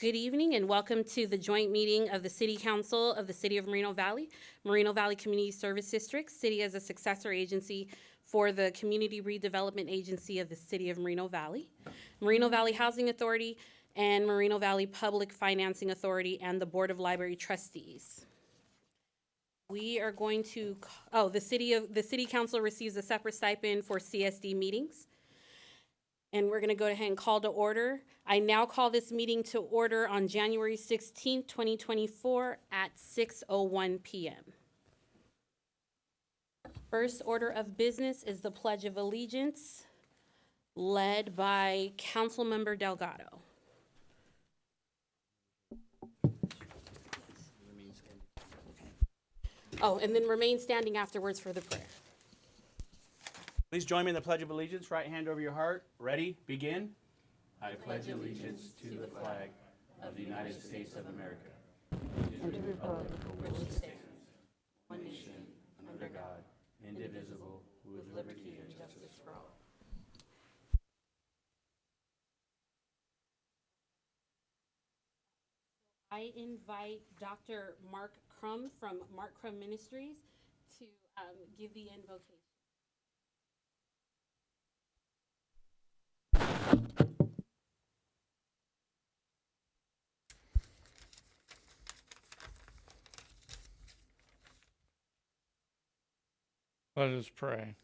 Good evening and welcome to the joint meeting of the City Council of the City of Moreno Valley Community Service District, City as a successor agency for the Community Redevelopment Agency of the City of Moreno Valley, Moreno Valley Housing Authority, and Moreno Valley Public Financing Authority, and the Board of Library Trustees. We are going to, the City Council receives a separate stipend for CSD meetings. And we're going to go ahead and call to order. I now call this meeting to order on January 16th, 2024 at 6:01 p.m. First order of business is the Pledge of Allegiance, led by Councilmember Delgado. Oh, and then remain standing afterwards for the prayer. Please join me in the Pledge of Allegiance. Right hand over your heart. Ready? Begin. I pledge allegiance to the flag of the United States of America and to the republic for which it stands, one nation, under God, indivisible, with liberty and justice for all. I invite Dr. Mark Crum from Mark Crum Ministries to give the invocation. Let us pray.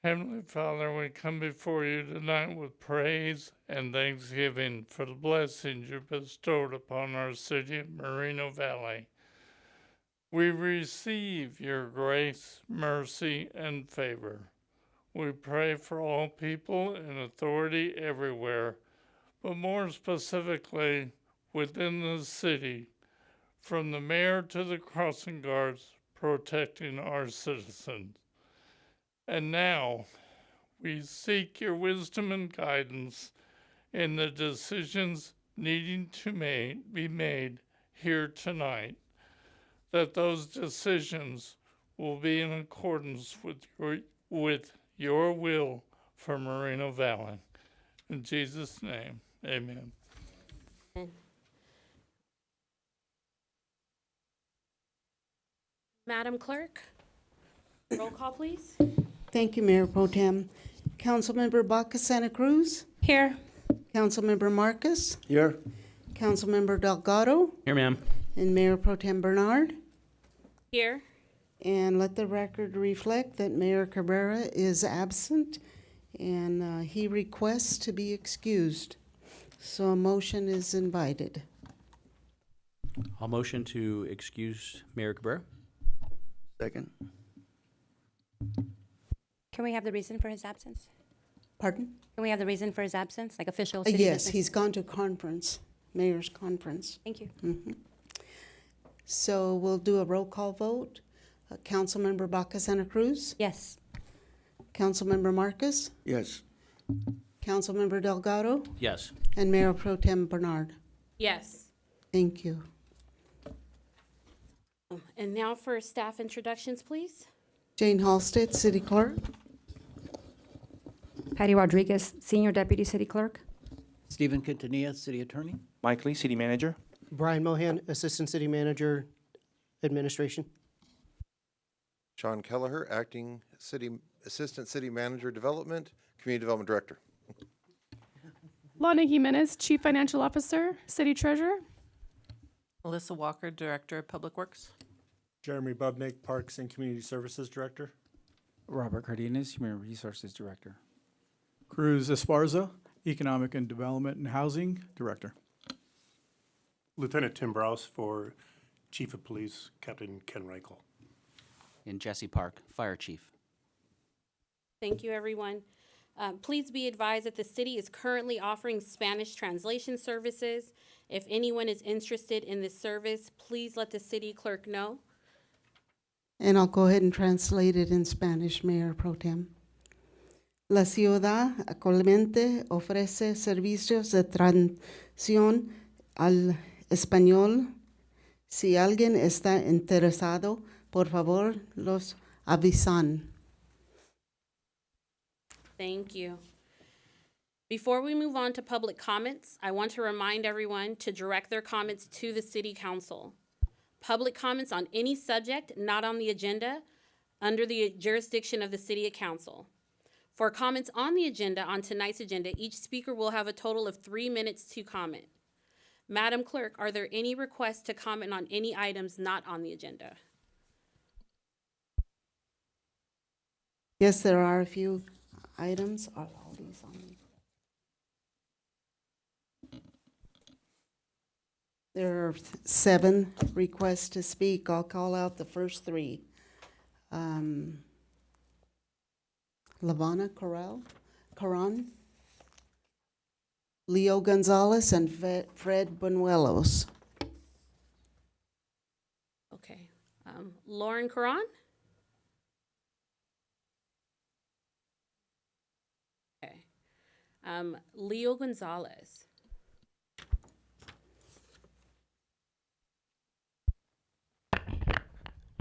Heavenly Father, we come before you tonight with praise and thanksgiving for the blessings you bestowed upon our city of Moreno Valley. We receive your grace, mercy, and favor. We pray for all people in authority everywhere, but more specifically within the city, from the mayor to the crossing guards, protecting our citizens. And now, we seek your wisdom and guidance in the decisions needing to be made here tonight, that those decisions will be in accordance with your will for Moreno Valley. In Jesus' name, amen. Madam Clerk, roll call, please. Thank you, Mayor Pro Tem. Councilmember Baca Santa Cruz, Here. Councilmember Marcus, Here. Councilmember Delgado, Here, ma'am. and Mayor Pro Tem Bernard. Here. And let the record reflect that Mayor Cabrera is absent and he requests to be excused. So a motion is invited. I'll motion to excuse Mayor Cabrera. Second. Can we have the reason for his absence? Pardon? Can we have the reason for his absence, like official city Yes, business? he's gone to conference, mayor's conference. Thank you. So we'll do a roll call vote. Councilmember Baca Santa Cruz, Yes. Councilmember Marcus, Yes. Councilmember Delgado, Yes. and Mayor Pro Tem Bernard. Yes. Thank you. And now for staff introductions, please. Jane Halstead, City Clerk. Patty Rodriguez, Senior Deputy City Clerk. Stephen Quintanilla, City Attorney. Mike Lee, City Manager. Brian Mohan, Assistant City Manager, Administration. Sean Kelleher, Acting Assistant City Manager Development, Community Development Director. Lana Jimenez, Chief Financial Officer, City Treasurer. Melissa Walker, Director of Public Works. Jeremy Bubnick, Parks and Community Services Director. Robert Cardenas, Human Resources Director. Cruz Esparza, Economic and Development and Housing Director. Lieutenant Tim Browse for Chief of Police, Captain Ken Reichel. And Jesse Park, Fire Chief. Thank you, everyone. Please be advised that the city is currently offering Spanish translation services. If anyone is interested in this service, please let the city clerk know. And I'll go ahead and translate it in Spanish, Mayor Pro Tem. La ciudad actualmente ofrece servicios de traducción al español. Si alguien está interesado, por favor, los avisan. Thank you. Before we move on to public comments, I want to remind everyone to direct their comments to the City Council. Public comments on any subject not on the agenda under the jurisdiction of the City Council. For comments on the agenda, on tonight's agenda, each speaker will have a total of 3 minutes to comment. Madam Clerk, are there any requests to comment on any items not on the agenda? Yes, there are a few items. Are all these on? There are 7 requests to speak. I'll call out the first 3. Lavana Caron, Leo Gonzalez, and Fred Buñuelos. Okay. Lauren Caron? Okay. Leo Gonzalez.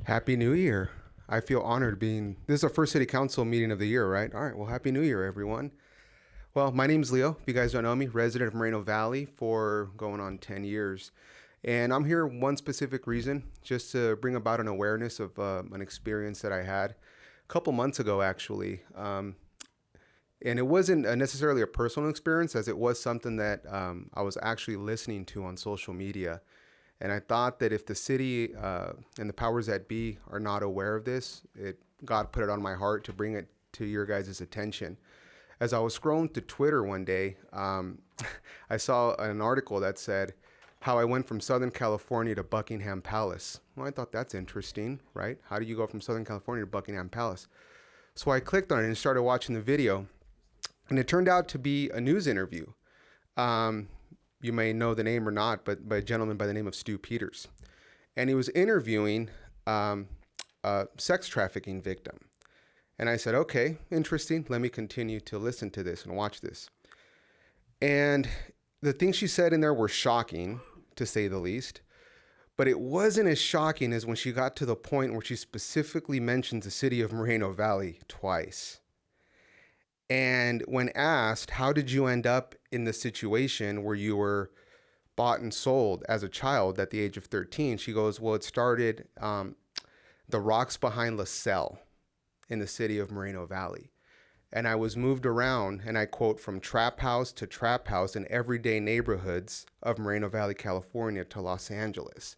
Happy New Year. I feel honored this is our first city council meeting of the year, right? All right, well, Happy New Year, everyone. Well, my name's Leo, if you guys don't know me, resident of Moreno Valley for going on 10 years. And I'm here one specific reason, just to bring about an awareness of an experience that I had a couple months ago, actually. And it wasn't necessarily a personal experience, as it was something that I was actually listening to on social media. And I thought that if the city and the powers that be are not aware of this, God put it on my heart to bring it to your guys' attention. As I was scrolling through Twitter one day, I saw an article that said how I went from Southern California to Buckingham Palace. Well, I thought that's interesting, right? How do you go from Southern California to Buckingham Palace? So I clicked on it and started watching the video. And it turned out to be a news interview. You may know the name or not, but by a gentleman by the name of Stu Peters. And he was interviewing a sex trafficking victim. And I said, okay, interesting. Let me continue to listen to this and watch this. And the things she said in there were shocking, to say the least. But it wasn't as shocking as when she got to the point where she specifically mentions the city of Moreno Valley twice. And when asked, how did you end up in the situation where you were bought and sold as a child at the age of 13? She goes, well, it started the rocks behind LaSalle in the city of Moreno Valley. And I was moved around, and I quote, from trap house to trap house in everyday neighborhoods of Moreno Valley, California to Los Angeles.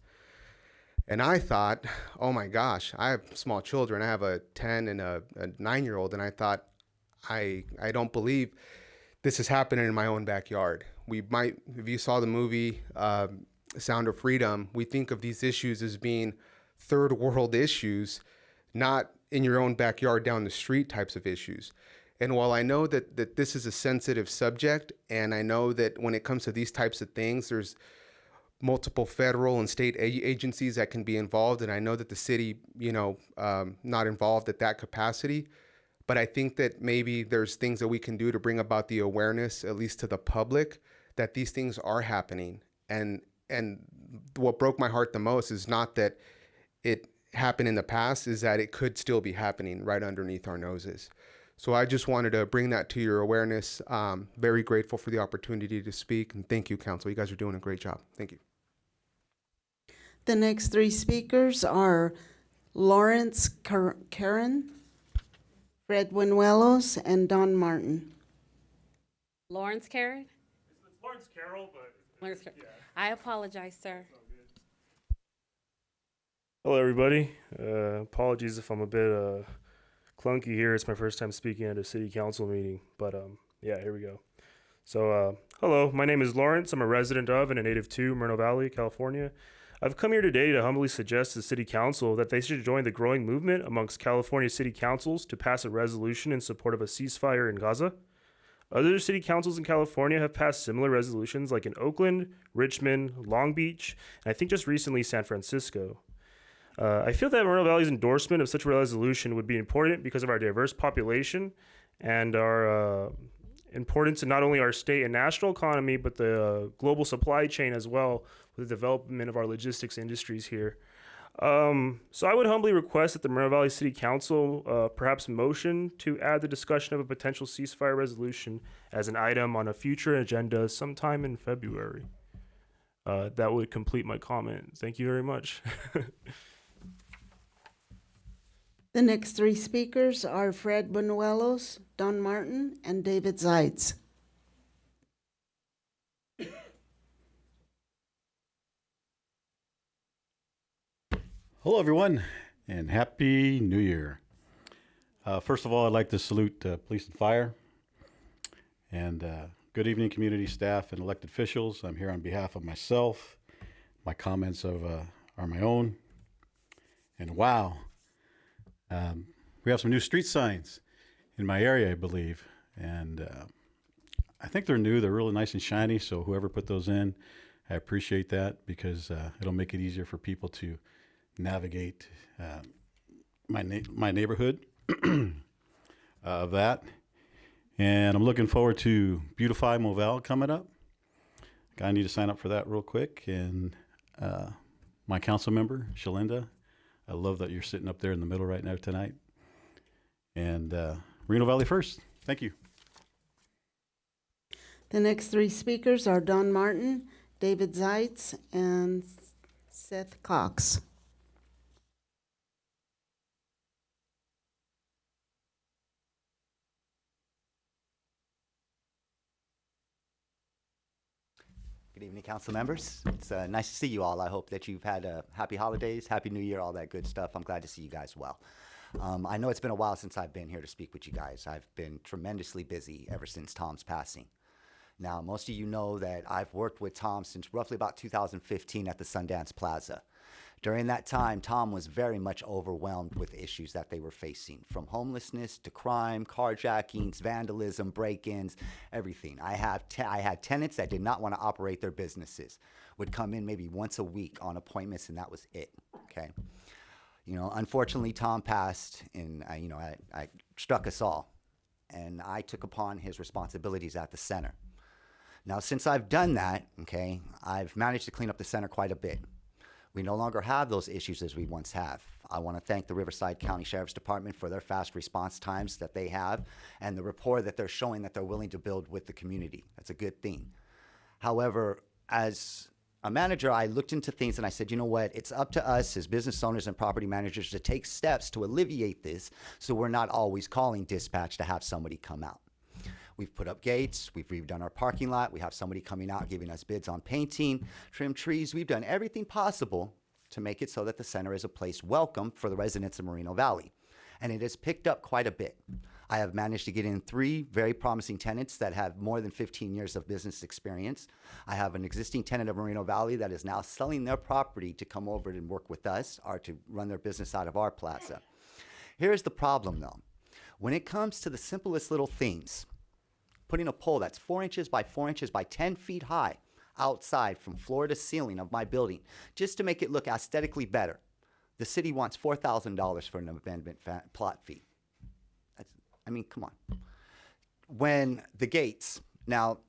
And I thought, oh my gosh, I have small children. I have a 10 and a 9-year-old. And I thought, I don't believe this is happening in my own backyard. We might, if you saw the movie Sound of Freedom, we think of these issues as being third world issues, not in your own backyard down the street types of issues. And while I know that this is a sensitive subject, and I know that when it comes to these types of things, there's multiple federal and state agencies that can be involved, and I know that the city, not involved at that capacity. But I think that maybe there's things that we can do to bring about the awareness, at least to the public, that these things are happening. And what broke my heart the most is not that it happened in the past, is that it could still be happening right underneath our noses. So I just wanted to bring that to your awareness. Very grateful for the opportunity to speak. And thank you, Council. You guys are doing a great job. Thank you. The next 3 speakers are Lawrence Caron, Fred Buñuelos, and Don Martin. Lawrence Carrot? It's Lawrence Carroll, but Lawrence Carrot. I apologize, sir. Hello, everybody. Apologies if I'm a bit clunky here. It's my first time speaking at a city council meeting, but yeah, here we go. So, hello, my name is Lawrence. I'm a resident of and a native to Moreno Valley, California. I've come here today to humbly suggest to the City Council that they should join the growing movement amongst California city councils to pass a resolution in support of a ceasefire in Gaza. Other city councils in California have passed similar resolutions, like in Oakland, Richmond, Long Beach, and I think just recently San Francisco. I feel that Moreno Valley's endorsement of such a resolution would be important because of our diverse population and our importance in not only our state and national economy, but the global supply chain as well, with the development of our logistics industries here. So I would humbly request that the Moreno Valley City Council perhaps motion to add the discussion of a potential ceasefire resolution as an item on a future agenda sometime in February. That would complete my comment. Thank you very much. The next three speakers are Fred Benuelos, Don Martin, and David Zeitz. Hello, everyone, and Happy New Year. First of all, I'd like to salute police and fire. And good evening, community staff and elected officials. I'm here on behalf of myself. My comments are my own. And wow, we have some new street signs in my area, I believe. And I think they're new. They're really nice and shiny. So whoever put those in, I appreciate that because it'll make it easier for people to navigate my neighborhood of that. And I'm looking forward to Beautify Movell coming up. I need to sign up for that real quick. And my council member, Shalinda, I love that you're sitting up there in the middle right now tonight. And Moreno Valley first. Thank you. The next three speakers are Don Martin, David Zeitz, and Seth Cox. Good evening, council members. It's nice to see you all. I hope that you've had happy holidays, happy new year, all that good stuff. I'm glad to see you guys well. I know it's been a while since I've been here to speak with you guys. I've been tremendously busy ever since Tom's passing. Now, most of you know that I've worked with Tom since roughly about 2015 at the Sundance Plaza. During that time, Tom was very much overwhelmed with issues that they were facing, from homelessness to crime, carjackings, vandalism, break-ins, everything. I had tenants that did not want to operate their businesses, would come in maybe once a week on appointments, and that was it, okay? You know, unfortunately, Tom passed, and I struck us all, and I took upon his responsibilities at the center. Now, since I've done that, okay, I've managed to clean up the center quite a bit. We no longer have those issues as we once have. I want to thank the Riverside County Sheriff's Department for their fast response times that they have and the rapport that they're showing that they're willing to build with the community. That's a good thing. However, as a manager, I looked into things and I said, you know what? It's up to us as business owners and property managers to take steps to alleviate this so we're not always calling dispatch to have somebody come out. We've put up gates, we've redone our parking lot, we have somebody coming out giving us bids on painting, trim trees. We've done everything possible to make it so that the center is a place welcome for the residents of Moreno Valley. And it has picked up quite a bit. I have managed to get in 3 very promising tenants that have more than 15 years of business experience. I have an existing tenant of Moreno Valley that is now selling their property to come over and work with us or to run their business out of our plaza. Here's the problem though. When it comes to the simplest little things, putting a pole that's 4 inches by 4 inches by 10 feet high outside from floor to ceiling of my building, just to make it look aesthetically better. The city wants $4,000 for an amendment plot fee. Come on. When the gates, now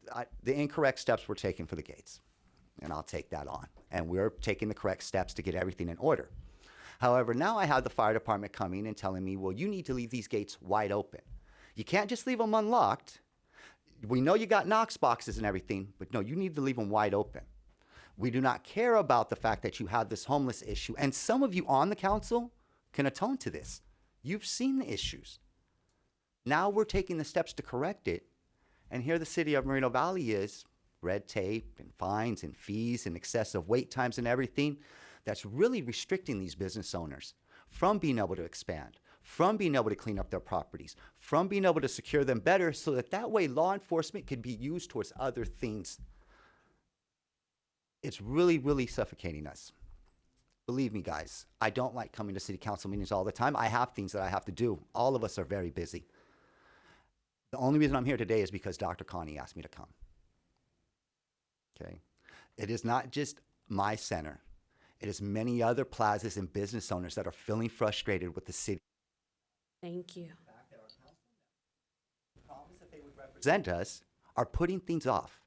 the incorrect steps were taken for the gates, and I'll take that on. And we're taking the correct steps to get everything in order. However, now I have the fire department coming and telling me, well, you need to leave these gates wide open. You can't just leave them unlocked. We know you got Knox boxes and everything, but no, you need to leave them wide open. We do not care about the fact that you have this homeless issue, and some of you on the council can atone to this. You've seen the issues. Now we're taking the steps to correct it, and here the city of Moreno Valley is, red tape and fines and fees and excessive wait times and everything, that's really restricting these business owners from being able to expand, from being able to clean up their properties, from being able to secure them better so that way law enforcement can be used towards other things. It's really, really suffocating us. Believe me, guys, I don't like coming to city council meetings all the time. I have things that I have to do. All of us are very busy. The only reason I'm here today is because Dr. Connie asked me to come. Okay? It is not just my center. It is many other plazas and business owners that are feeling frustrated with the city. Thank you. That they would represent us are putting things off.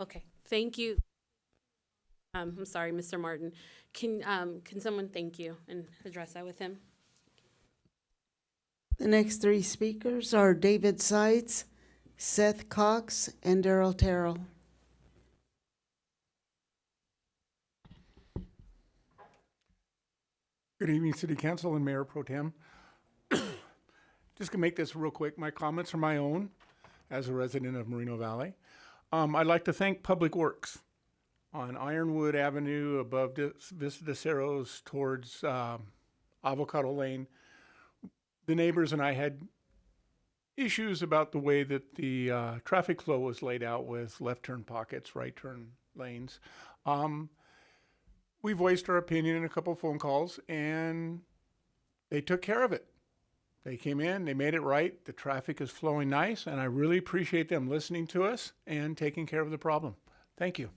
Okay, Thank you. I'm sorry, Mr. Martin. Can someone thank you and address that with him? The next three speakers are David Sides, Seth Cox, and Darrell Terrell. Good evening, City Council and Mayor Pro Tem. Just gonna make this real quick. My comments are my own as a resident of Moreno Valley. I'd like to thank Public Works on Ironwood Avenue above Vista de Cerros towards Avocado Lane. The neighbors and I had issues about the way that the traffic flow was laid out with left turn pockets, right turn lanes. We voiced our opinion in a couple phone calls, and they took care of it. They came in, they made it right. The traffic is flowing nice, and I really appreciate them listening to us and taking care of the problem. Thank you.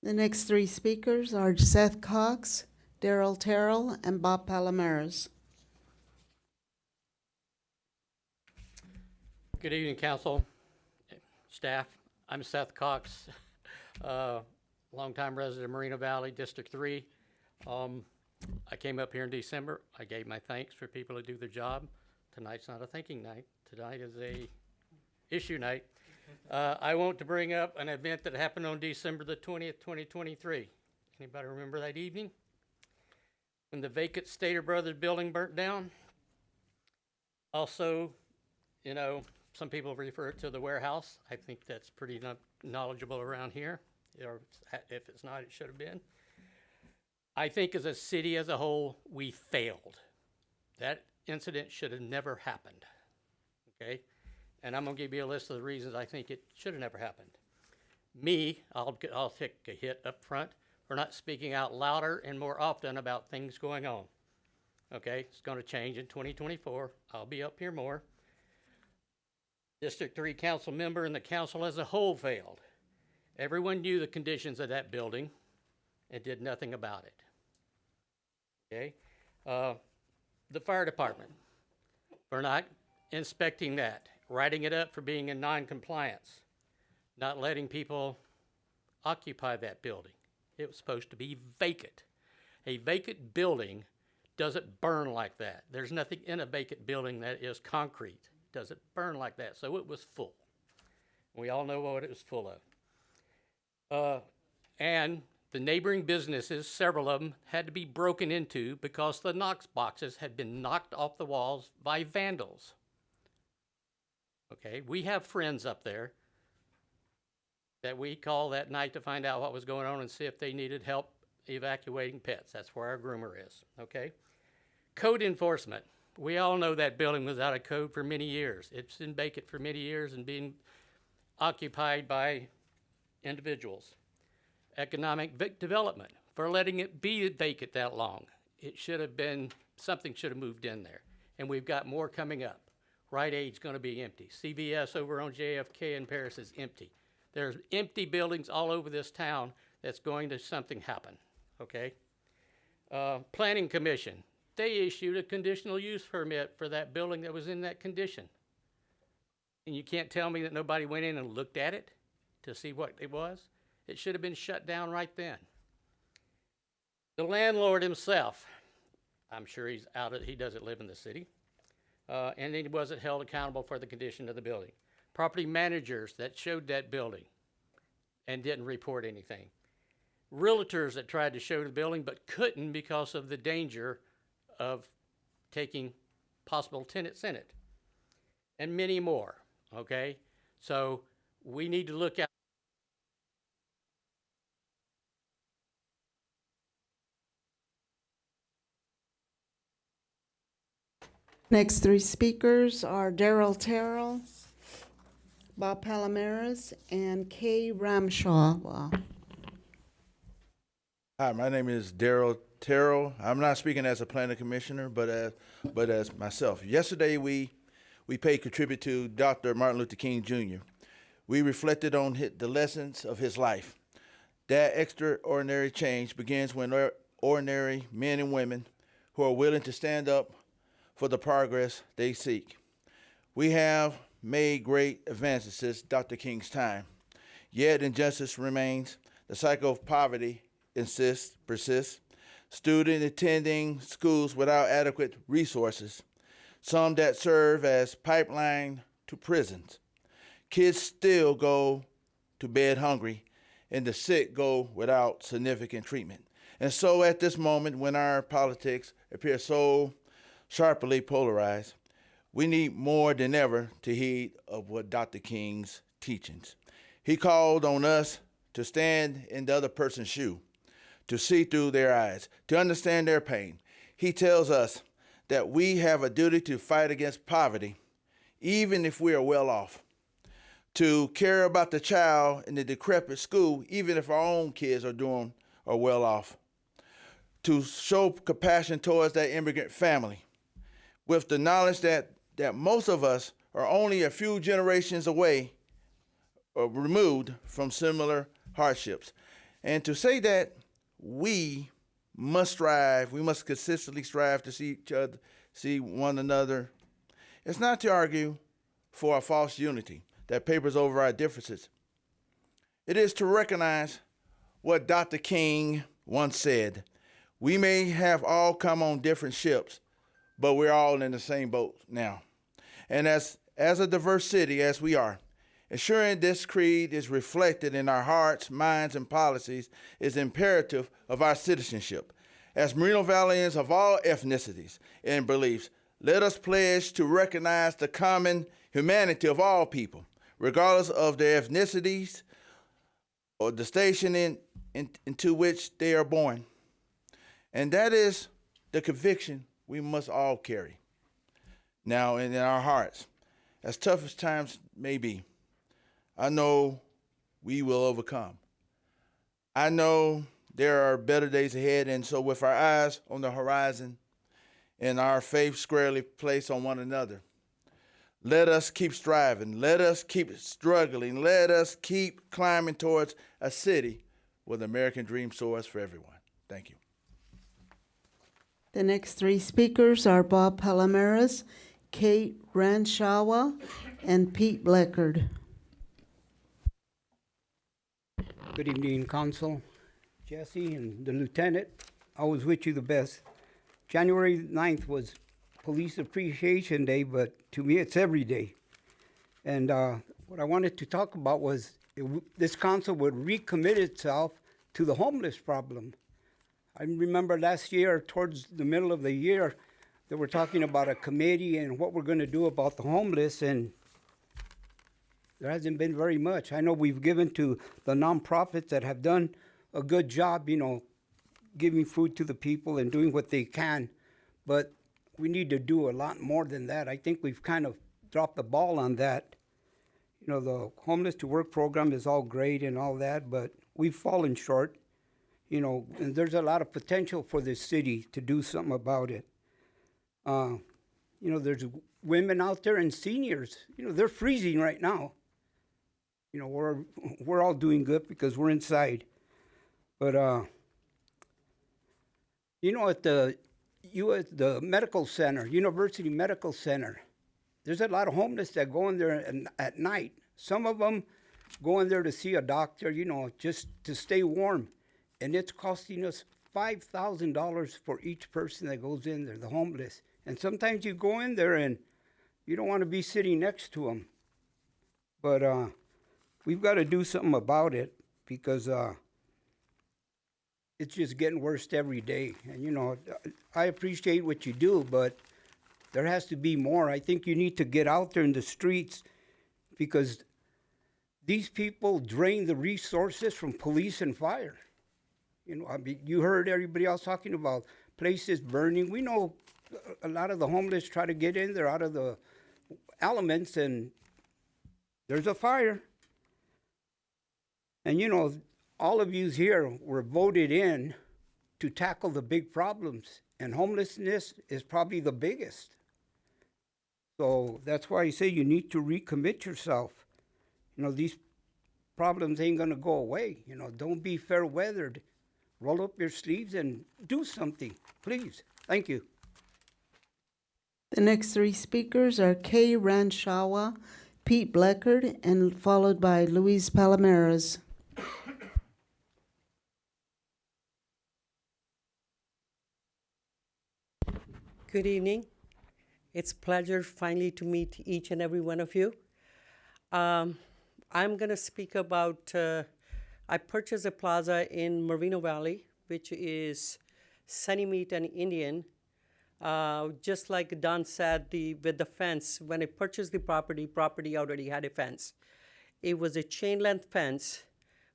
The next three speakers are Seth Cox, Darrell Terrell, and Bob Palomares. Good evening, council, staff. I'm Seth Cox, longtime resident of Moreno Valley, District 3. I came up here in December. I gave my thanks for people who do their job. Tonight's not a thinking night. Tonight is a issue night. I want to bring up an event that happened on December the 20th, 2023. Anybody remember that evening? When the vacant Stater Brothers building burnt down? Also, you know, some people refer to the warehouse. I think that's pretty knowledgeable around here. Or if it's not, it should have been. I think as a city as a whole, we failed. That incident should have never happened, okay? And I'm gonna give you a list of the reasons I think it should have never happened. I'll take a hit up front for not speaking out louder and more often about things going on, okay? It's gonna change in 2024. I'll be up here more. District 3 council member and the council as a whole failed. Everyone knew the conditions of that building and did nothing about it. Okay? The fire department, for not inspecting that, writing it up for being in non-compliance, not letting people occupy that building. It was supposed to be vacant. A vacant building doesn't burn like that. There's nothing in a vacant building that is concrete. It doesn't burn like that. So it was full. We all know what it was full of. And the neighboring businesses, several of them, had to be broken into because the Knox boxes had been knocked off the walls by vandals. Okay, we have friends up there that we call that night to find out what was going on and see if they needed help evacuating pets. That's where our groomer is, okay? Code enforcement. We all know that building was out of code for many years. It's been vacant for many years and being occupied by individuals. Economic development, for letting it be vacant that long. It should have been, something should have moved in there. And we've got more coming up. Rite Aid's gonna be empty. CVS over on JFK in Paris is empty. There's empty buildings all over this town that's going to something happen, okay? Planning Commission, they issued a conditional use permit for that building that was in that condition. And you can't tell me that nobody went in and looked at it to see what it was? It should have been shut down right then. The landlord himself, I'm sure he's he doesn't live in the city, and he wasn't held accountable for the condition of the building. Property managers that showed that building and didn't report anything. Realtors that tried to show the building but couldn't because of the danger of taking possible tenants in it. And many more, okay? So we need to look at Next three speakers are Darrell Terrell, Bob Palomares, and Kay Ramshaw. Wow. Hi, my name is Darrell Terrell. I'm not speaking as a planning commissioner, but as myself. Yesterday, we paid tribute to Dr. Martin Luther King Jr. We reflected on the lessons of his life. That extraordinary change begins when ordinary men and women who are willing to stand up for the progress they seek. We have made great advances since Dr. King's time. yet injustice remains. The cycle of poverty persists. Students attending schools without adequate resources, some that serve as pipeline to prisons. Kids still go to bed hungry, and the sick go without significant treatment. And so at this moment, when our politics appear so sharply polarized, we need more than ever to heed of what Dr. King's teachings. He called on us to stand in the other person's shoe, to see through their eyes, to understand their pain. He tells us that we have a duty to fight against poverty, even if we are well off, to care about the child in the decrepit school, even if our own kids are well off, to show compassion towards that immigrant family, with the knowledge that most of us are only a few generations away or removed from similar hardships. And to say that we must strive, we must consistently strive to see one another. It's not to argue for a false unity that papers over our differences. It is to recognize what Dr. King once said. We may have all come on different ships, but we're all in the same boat now. And as a diverse city as we are, ensuring this creed is reflected in our hearts, minds, and policies is imperative of our citizenship. As Moreno Valleyans of all ethnicities and beliefs, let us pledge to recognize the common humanity of all people, regardless of their ethnicities or the station into which they are born. And that is the conviction we must all carry. Now, in our hearts, as tough as times may be, I know we will overcome. I know there are better days ahead, and so with our eyes on the horizon and our faith squarely placed on one another, let us keep striving, let us keep struggling, let us keep climbing towards a city where the American dream soars for everyone. Thank you. The next three speakers are Bob Palomares, Kate Ranshawa, and Pete Bleckard. Good evening, Council, Jesse, and the Lieutenant. I was with you the best. January 9th was Police Appreciation Day, but to me it's every day. And what I wanted to talk about was this council would recommit itself to the homeless problem. I remember last year, towards the middle of the year, they were talking about a committee and what we're going to do about the homeless, and there hasn't been very much. I know we've given to the nonprofits that have done a good job, giving food to the people and doing what they can, but we need to do a lot more than that. I think we've kind of dropped the ball on that. The Homeless to Work program is all great and all that, but we've fallen short. And there's a lot of potential for this city to do something about it. There's women out there and seniors, they're freezing right now. We're all doing good because we're inside. But, at the medical center, University Medical Center, there's a lot of homeless that go in there at night. Some of them go in there to see a doctor, just to stay warm. And it's costing us $5,000 for each person that goes in there, the homeless. And sometimes you go in there and you don't want to be sitting next to them. But we've got to do something about it because it's just getting worse every day. And, I appreciate what you do, but there has to be more. I think you need to get out there in the streets because these people drain the resources from police and fire. You heard everybody else talking about places burning. We know a lot of the homeless try to get in there out of the elements, and there's a fire. And all of you here were voted in to tackle the big problems, and homelessness is probably the biggest. So that's why I say you need to recommit yourself. These problems ain't gonna go away. Don't be fair-weathered. Roll up your sleeves and do something, please. Thank you. The next three speakers are Kay Ranshawa, Pete Bleckard, and followed by Luis Palomares. Good evening. It's a pleasure finally to meet each and every one of you. I'm going to speak about, I purchased a plaza in Moreno Valley, which is Sunny Meat and Indian. Just like Don said, with the fence, when I purchased the property already had a fence. It was a chain length fence,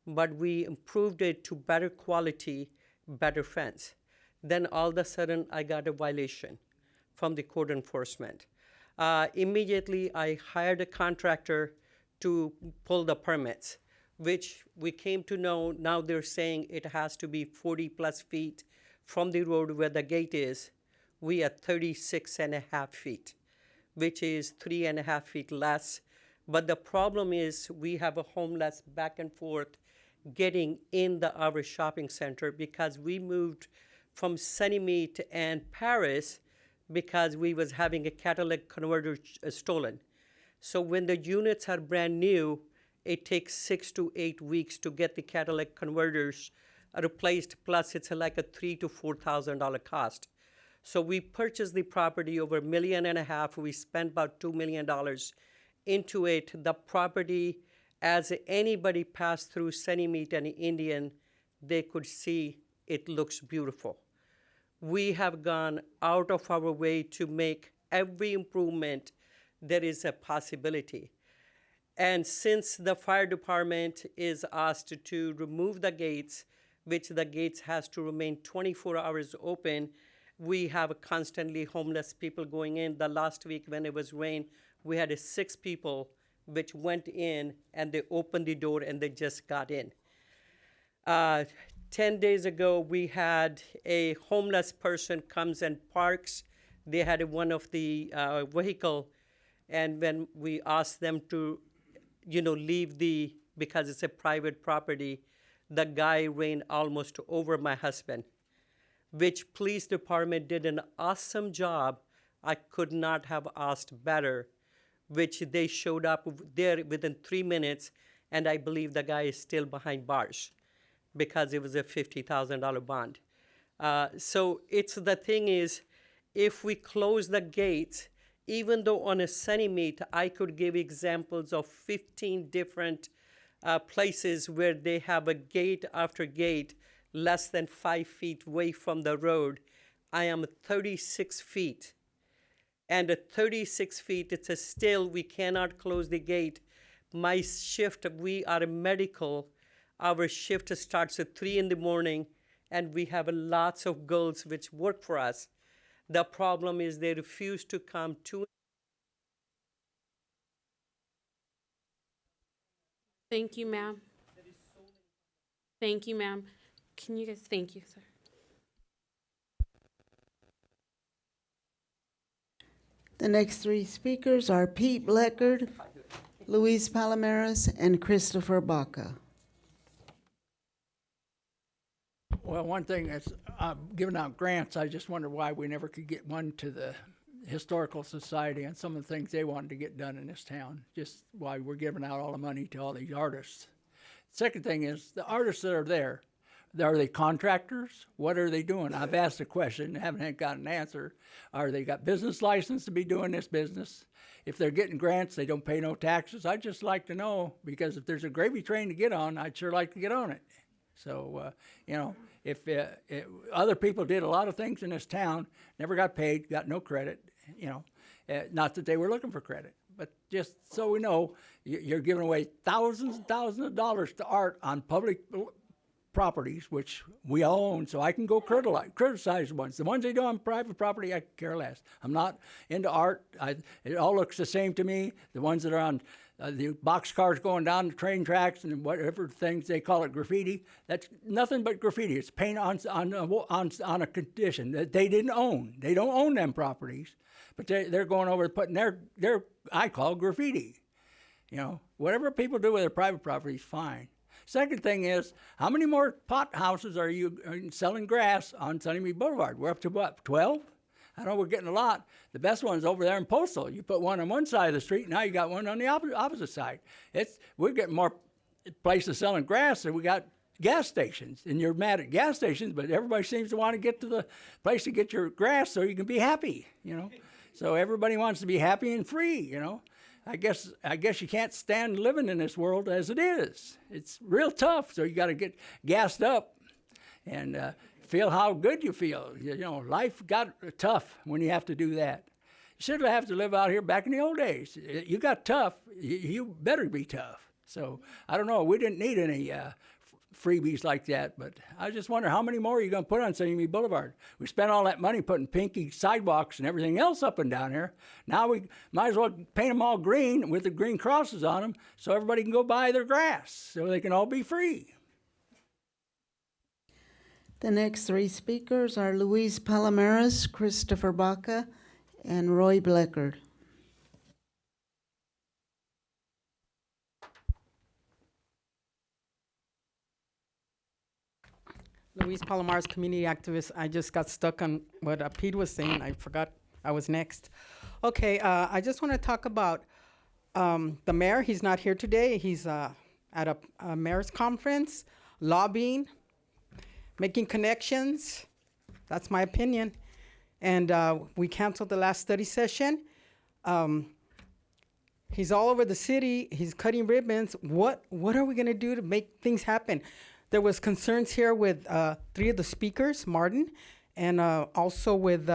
but we improved it to better quality, better fence. Then all of a sudden, I got a violation from the code enforcement. Immediately, I hired a contractor to pull the permits, which we came to know now they're saying it has to be 40 plus feet from the road where the gate is. We are 36.5 feet, which is 3.5 feet less. But the problem is we have a homeless back and forth getting in our shopping center because we moved from Sunny Meat and Paris because we was having a catalytic converter stolen. So when the units are brand new, it takes 6 to 8 weeks to get the catalytic converters replaced, plus it's like a $3,000 to $4,000 cost. So we purchased the property over $1.5 million. We spent about $2 million into it. The property, as anybody passed through Sunny Meat and Indian, they could see it looks beautiful. We have gone out of our way to make every improvement there is a possibility. And since the fire department is asked to remove the gates, which the gates has to remain 24 hours open, we have constantly homeless people going in. The last week when it was rain, we had 6 people which went in and they opened the door and they just got in. 10 days ago, we had a homeless person comes and parks. They had one of the vehicle, and when we asked them to, leave because it's a private property, the guy ran almost over my husband, which police department did an awesome job. I could not have asked better, which they showed up there within 3 minutes, and I believe the guy is still behind bars because it was a $50,000 bond. So the thing is, if we close the gates, even though on a Sunny Meat, I could give examples of 15 different places where they have a gate after gate less than 5 feet away from the road. I am 36 feet. And at 36 feet, it's still, we cannot close the gate. My shift, we are a medical. Our shift starts at 3 in the morning, and we have lots of girls which work for us. The problem is they refuse to come to. Thank you, ma'am. Thank you, ma'am. Can you guys, thank you, sir. The next 3 speakers are Pete Bleckard, Luis Palomares, and Christopher Baca. Well, one thing is, giving out grants, I just wonder why we never could get one to the Historical Society and some of the things they wanted to get done in this town, just why we're giving out all the money to all these artists. Second thing is, the artists that are there, are they contractors? What are they doing? I've asked a question, haven't got an answer. Are they got business license to be doing this business? If they're getting grants, they don't pay no taxes. I'd just like to know, because if there's a gravy train to get on, I'd sure like to get on it. So, if other people did a lot of things in this town, never got paid, got no credit, not that they were looking for credit, but just so we know, you're giving away thousands and thousands of dollars to art on public properties, which we all own, so I can go criticize the ones. The ones they do on private property, I care less. I'm not into art. It all looks the same to me. The ones that are on the boxcars going down the train tracks and whatever things they call it, graffiti, that's nothing but graffiti. It's paint on a condition that they didn't own. They don't own them properties, but they're going over putting their I call graffiti. Whatever people do with their private property is fine. Second thing is, how many more pot houses are you selling grass on Sunny Meat Boulevard? We're up to what, 12? I know we're getting a lot. The best one's over there in Postal. You put one on one side of the street, now you got one on the opposite side. We're getting more places selling grass than we got gas stations. And you're mad at gas stations, but everybody seems to want to get to the place to get your grass so you can be happy, you know. So everybody wants to be happy and free, you know. I guess you can't stand living in this world as it is. It's real tough, so you got to get gassed up and feel how good you feel. You know, life got tough when you have to do that. You shouldn't have to live out here back in the old days. You got tough, you better be tough. So I don't know, we didn't need any freebies like that, but I just wonder how many more are you going to put on St. Amy Boulevard? We spent all that money putting pinky sidewalks and everything else up and down here. Now we might as well paint them all green with the green crosses on them so everybody can go buy their grass so they can all be free. The next three speakers are Luis Palomares, Christopher Baca, and Roy Bleckard. Luis Palomares, community activist. I just got stuck on what Pete was saying. I forgot I was next. Okay, I just want to talk about the mayor. He's not here today. He's at a mayor's conference, lobbying, making connections. That's my opinion. And we canceled the last study session. He's all over the city. He's cutting ribbons. What are we going to do to make things happen? There was concerns here with 3 of the speakers, Martin, and also with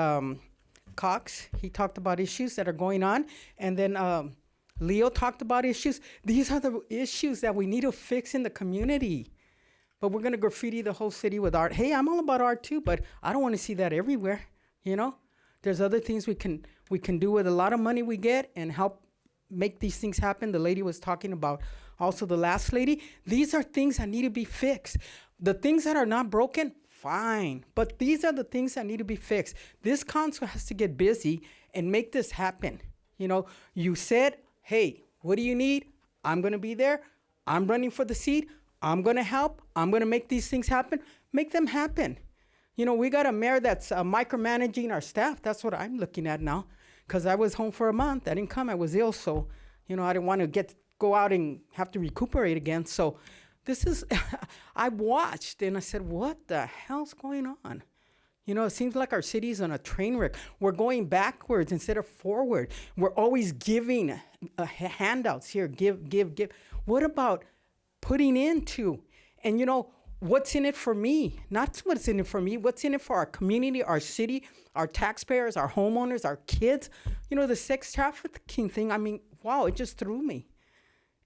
Cox. He talked about issues that are going on. And then Leo talked about issues. These are the issues that we need to fix in the community. But we're going to graffiti the whole city with art. Hey, I'm all about art too, but I don't want to see that everywhere, you know? There's other things we can do with a lot of money we get and help make these things happen. The lady was talking about also the last lady. These are things that need to be fixed. The things that are not broken, fine. But these are the things that need to be fixed. This council has to get busy and make this happen. You know, you said, hey, what do you need? I'm going to be there. I'm running for the seat. I'm going to help. I'm going to make these things happen. Make them happen. You know, we got a mayor that's micromanaging our staff. That's what I'm looking at now. Because I was home for a month. I didn't come. I was ill. So, you know, I didn't want to go out and have to recuperate again. So this is, I watched and I said, what the hell's going on? You know, it seems like our city's on a train wreck. We're going backwards instead of forward. We're always giving handouts here. Give. What about putting into, and you know, what's in it for me? Not what's in it for me. What's in it for our community, our city, our taxpayers, our homeowners, our kids? You know, the sex trafficking thing, I mean, wow, it just threw me.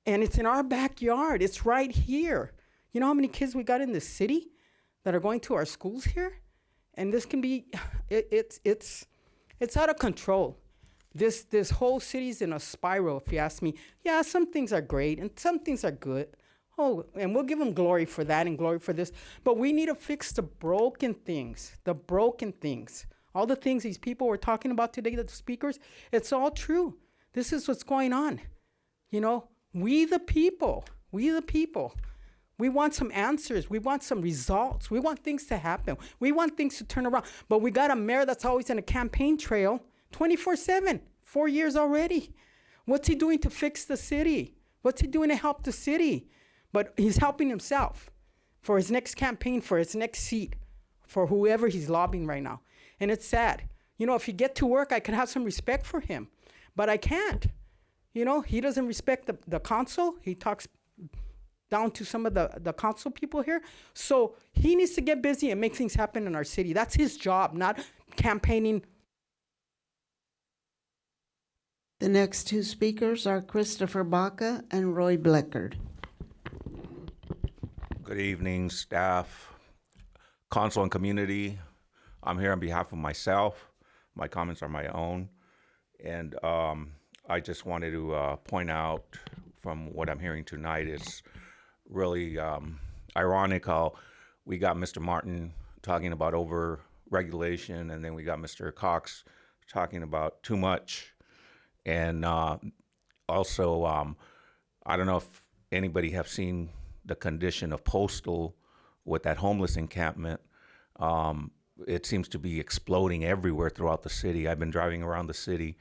And it's in our backyard. It's right here. You know how many kids we got in the city that are going to our schools here? And this can be, it's out of control. This whole city's in a spiral, if you ask me. Yeah, some things are great and some things are good. Oh, and we'll give them glory for that and glory for this. But we need to fix the broken things, All the things these people were talking about today, the speakers, it's all true. This is what's going on. You know, we the people, we want some answers. We want some results. We want things to happen. We want things to turn around. But we got a mayor that's always in a campaign trail 24/7, 4 years already. What's he doing to fix the city? What's he doing to help the city? But he's helping himself for his next campaign, for his next seat, for whoever he's lobbying right now. And it's sad. You know, if you get to work, I could have some respect for him. But I can't. You know, he doesn't respect the council. He talks down to some of the council people here. So he needs to get busy and make things happen in our city. That's his job, not campaigning. The next 2 speakers are Christopher Baca and Roy Bleckard. Good evening, staff, council, and community. I'm here on behalf of myself. My comments are my own. And I just wanted to point out from what I'm hearing tonight is really ironic how we got Mr. Martin talking about over-regulation, and then we got Mr. Cox talking about too much. And also, I don't know if anybody have seen the condition of Postal with that homeless encampment. it seems to be exploding everywhere throughout the city. I've been driving around the city,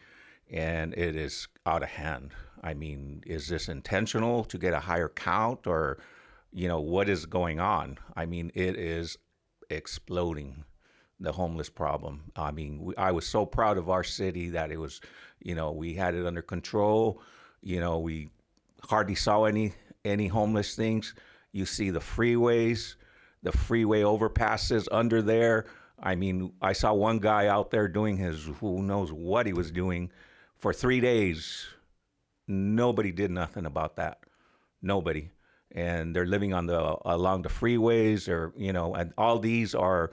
and it is out of hand. I mean, is this intentional to get a higher count, or, what is going on? I mean, it is exploding, the homeless problem. I mean, I was so proud of our city that it was, we had it under control. We hardly saw any homeless things. You see the freeways, the freeway overpasses under there. I mean, I saw one guy out there doing who knows what he was doing for 3 days. Nobody did nothing about that. Nobody. And they're living along the freeways, or, and all these are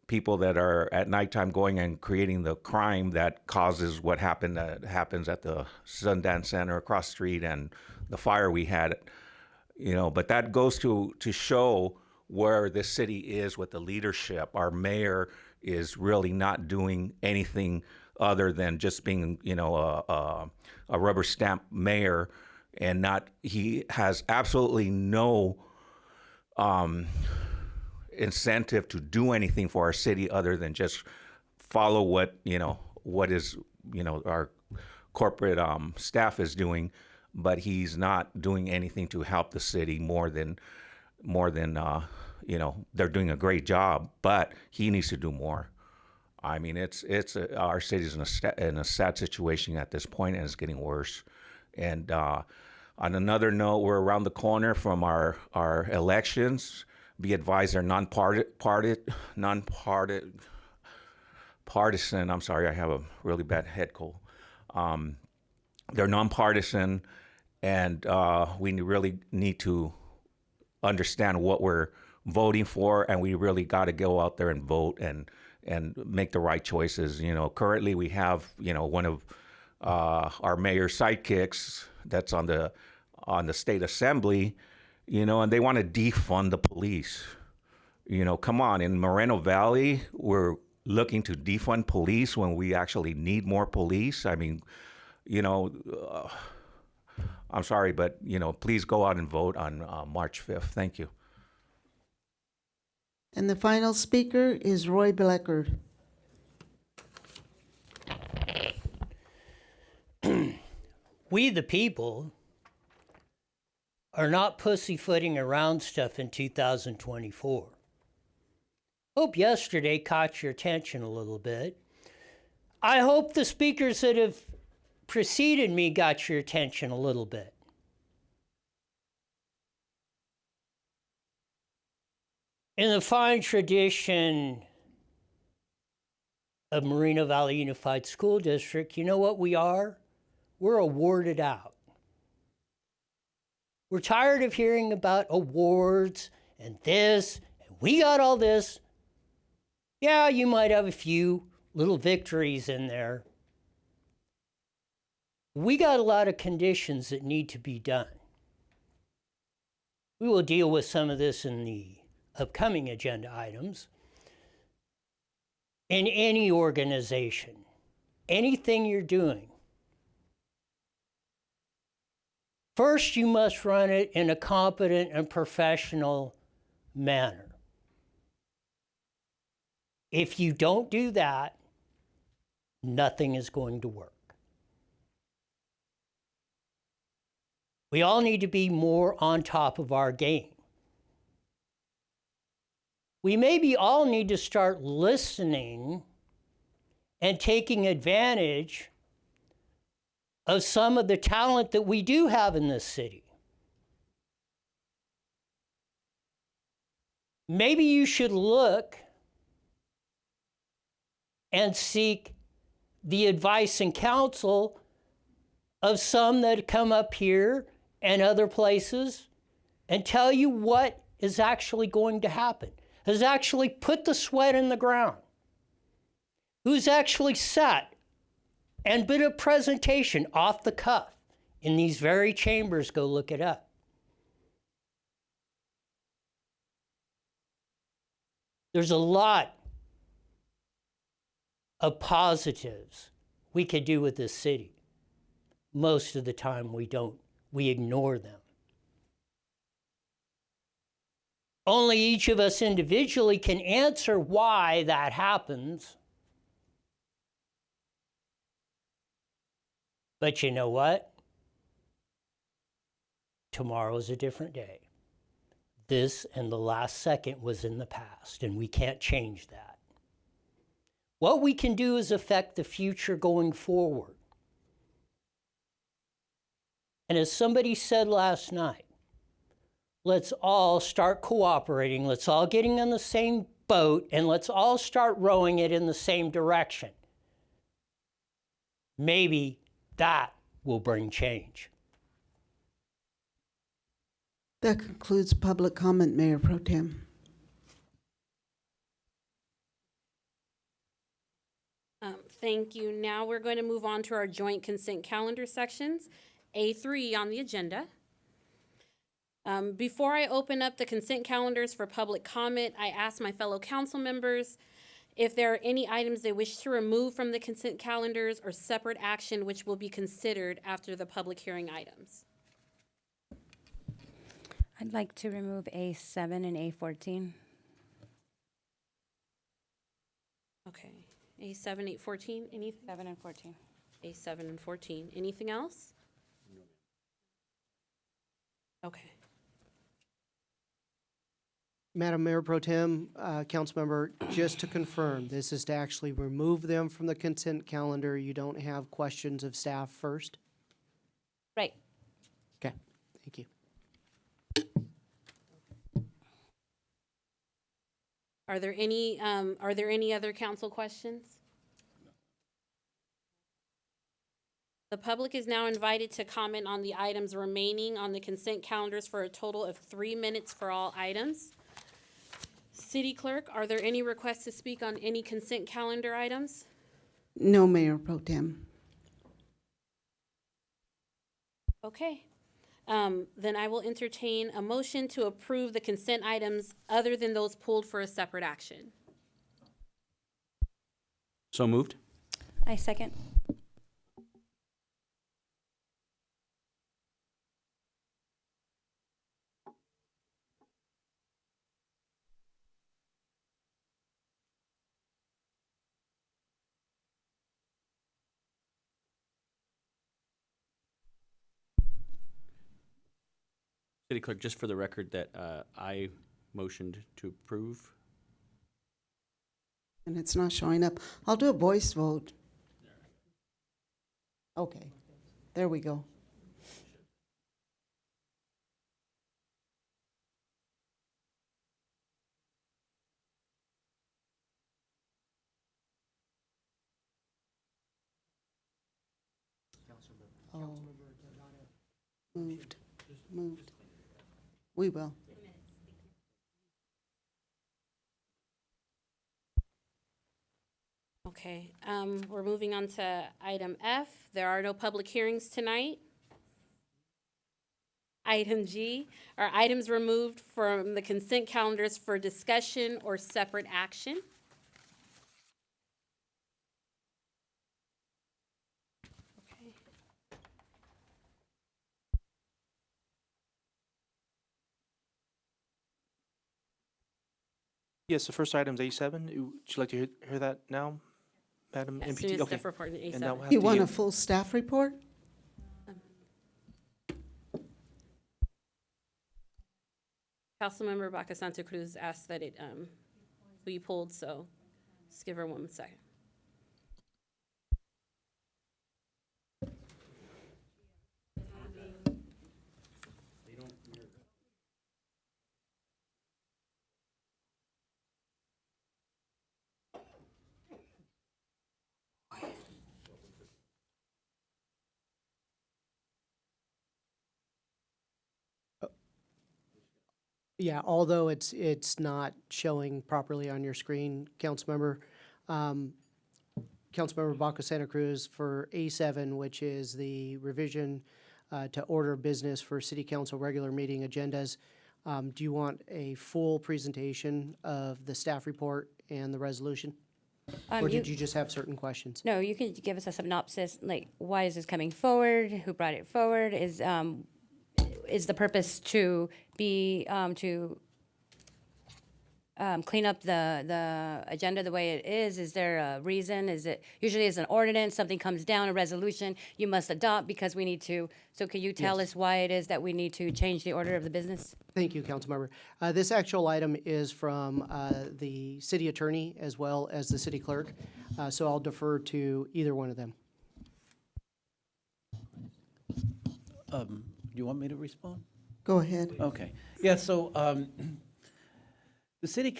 people that are at nighttime going and creating the crime that causes what happens at the Sundance Center across the street and the fire we had. But that goes to show where this city is with the leadership. Our mayor is really not doing anything other than just being, a rubber stamp mayor, and he has absolutely no incentive to do anything for our city other than just follow what is our corporate staff is doing, but he's not doing anything to help the city more than they're doing a great job, but he needs to do more. I mean, our city's in a sad situation at this point, and it's getting worse. And on another note, we're around the corner from our elections. Be advised, they're nonpartisan. I'm sorry, I have a really bad head cold. They're nonpartisan, and we really need to understand what we're voting for, and we really got to go out there and vote and make the right choices. Currently we have one of our mayor's sidekicks that's on the state assembly, and they want to defund the police. Come on, in Moreno Valley, we're looking to defund police when we actually need more police. I mean, I'm sorry, but, please go out and vote on March 5th. Thank you. And the final speaker is Roy Bleckard. We, the people, are not pussyfooting around stuff in 2024. Hope yesterday caught your attention a little bit. I hope the speakers that have preceded me got your attention a little bit. In the fine tradition of Moreno Valley Unified School District, you know what we are? We're awarded out. We're tired of hearing about awards and this, and we got all this. Yeah, you might have a few little victories in there. We got a lot of conditions that need to be done. We will deal with some of this in the upcoming agenda items. In any organization, anything you're doing, first you must run it in a competent and professional manner. If you don't do that, nothing is going to work. We all need to be more on top of our game. We maybe all need to start listening and taking advantage of some of the talent that we do have in this city. Maybe you should look and seek the advice and counsel of some that come up here and other places and tell you what is actually going to happen, has actually put the sweat in the ground, who's actually sat and been a presentation off the cuff in these very chambers. Go look it up. There's a lot of positives we could do with this city. Most of the time we don't. We ignore them. Only each of us individually can answer why that happens. But you know what? Tomorrow's a different day. This and the last second was in the past, and we can't change that. What we can do is affect the future going forward. And as somebody said last night, let's all start cooperating, let's all getting on the same boat, and let's all start rowing it in the same direction. Maybe that will bring change. That concludes public comment, Mayor Pro Tem. Thank you. Now we're going to move on to our joint consent calendar sections, A3 on the agenda. Before I open up the consent calendars for public comment, I ask my fellow council members if there are any items they wish to remove from the consent calendars or separate action which will be considered after the public hearing items. I'd like to remove A7 and A14. Okay. A7, A14, anything? 7 and 14. A7 and 14. Anything else? Okay. Madam Mayor Pro Tem, Councilmember, just to confirm, this is to actually remove them from the consent calendar. You don't have questions of staff first? Right. Okay, thank you. Are there any other council questions? The public is now invited to comment on the items remaining on the consent calendars for a total of 3 minutes for all items. City Clerk, are there any requests to speak on any consent calendar items? No, Mayor Pro Tem. Okay. Then I will entertain a motion to approve the consent items other than those pulled for a separate action. So moved. I second. City Clerk, just for the record that I motioned to approve. And it's not showing up. I'll do a voice vote. Okay, there we go. Oh. Moved. We will. Okay, we're moving on to item F. There are no public hearings tonight. Item G are items removed from the consent calendars for discussion or separate action. Okay. Yes, the first item is A7. Would you like to hear that now, Madam As MPT? soon as Okay. staff report in And now A7. we'll have You the- want a full staff report? Councilmember Baca Santa Cruz asked that it be pulled, so just give her 1 second. Yeah, although it's not showing properly on your screen, Councilmember, Councilmember Baca Santa Cruz for A7, which is the revision to order of business for City Council regular meeting agendas. Do you want a full presentation of the staff report and the resolution? Or did you just have certain questions? No, you can give us a synopsis, like why is this coming forward? Who brought it forward? Is the purpose to be to clean up the agenda the way it is? Is there a reason? Is it usually it's an ordinance, something comes down, a resolution you must adopt because we need to? So can you tell Yes. us why it is that we need to change the order of the business? Thank you, Councilmember. This actual item is from the city attorney as well as the city clerk, so I'll defer to either one of them. Do you want me to respond? Go ahead. Okay. Yeah, so the city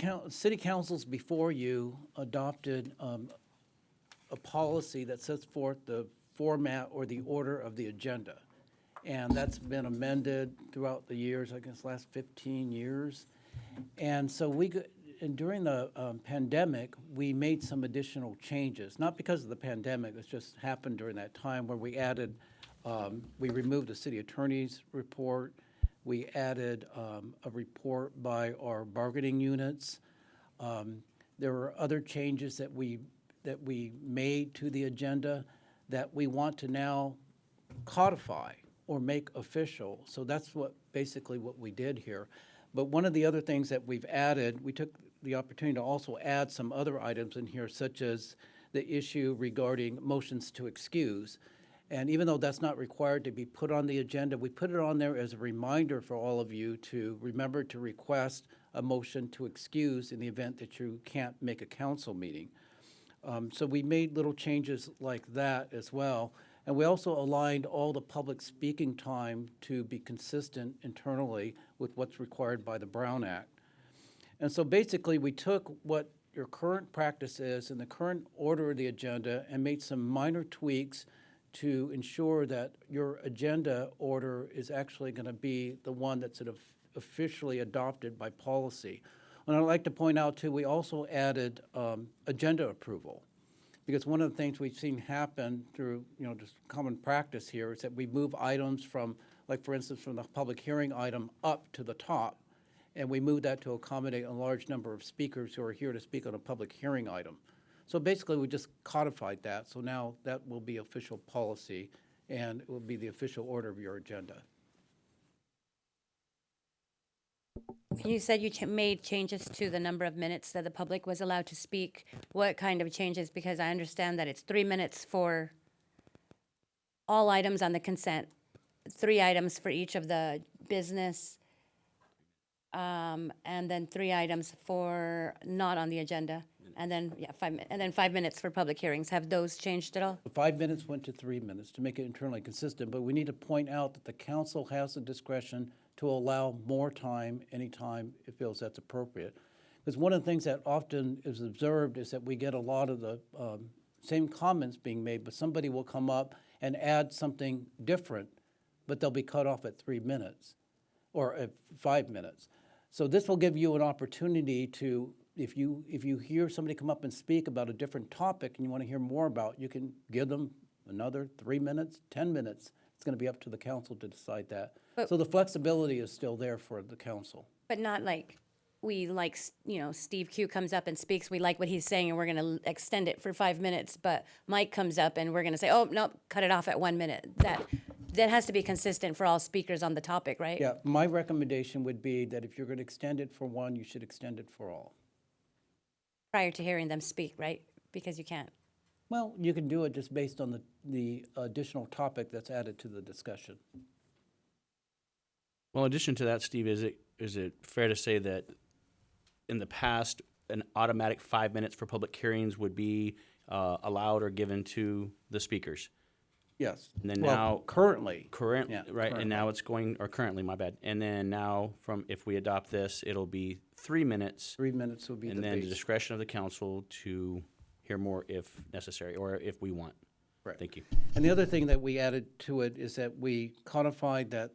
councils before you adopted a policy that sets forth the format or the order of the agenda. And that's been amended throughout the years, I guess last 15 years. And so and during the pandemic, we made some additional changes, not because of the pandemic, it just happened during that time where we added, we removed the city attorney's report. We added a report by our bargaining units. There were other changes that we made to the agenda that we want to now codify or make official. So that's basically what we did here. But one of the other things that we've added, we took the opportunity to also add some other items in here, such as the issue regarding motions to excuse. And even though that's not required to be put on the agenda, we put it on there as a reminder for all of you to remember to request a motion to excuse in the event that you can't make a council meeting. So we made little changes like that as well. And we also aligned all the public speaking time to be consistent internally with what's required by the Brown Act. And so basically, we took what your current practice is in the current order of the agenda and made some minor tweaks to ensure that your agenda order is actually going to be the one that's officially adopted by policy. And I'd like to point out, too, we also added agenda approval. Because one of the things we've seen happen through, just common practice here is that we move items from, like for instance, from the public hearing item up to the top, and we move that to accommodate a large number of speakers who are here to speak on a public hearing item. So basically, we just codified that, so now that will be official policy, and it will be the official order of your agenda. You said you made changes to the number of minutes that the public was allowed to speak. What kind of changes? Because I understand that it's 3 minutes for all items on the consent, 3 items for each of the business, and then 3 items for not on the agenda, and then 5 minutes for public hearings. Have those changed at all? The 5 minutes went to 3 minutes to make it internally consistent, but we need to point out that the council has the discretion to allow more time anytime it feels that's appropriate. Because one of the things that often is observed is that we get a lot of the same comments being made, but somebody will come up and add something different, but they'll be cut off at 3 minutes or at 5 minutes. So this will give you an opportunity to, if you hear somebody come up and speak about a different topic and you want to hear more about, you can give them another 3 minutes, 10 minutes. It's going to be up to the council to decide that. But- So the flexibility is still there for the council. But not like Steve Q comes up and speaks, we like what he's saying, and we're going to extend it for 5 minutes, but Mike comes up and we're going to say, oh, no, cut it off at 1 minute. That has to be consistent for all speakers on the topic, right? Yeah, my recommendation would be that if you're going to extend it for one, you should extend it for all. Prior to hearing them speak, right? Because you can't. Well, you can do it just based on the additional topic that's added to the discussion. Well, in addition to that, Steve, is it fair to say that in the past, an automatic 5 minutes for public hearings would be allowed or given to the speakers? Yes. And then Well, now currently. Current, Yeah, right, currently. and now it's going, or currently, my bad. And then now, if we adopt this, it'll be 3 minutes. 3 minutes will be and the then the base. discretion of the council to hear more if necessary, or if we want. Right. Thank you. And the other thing that we added to it is that we codified that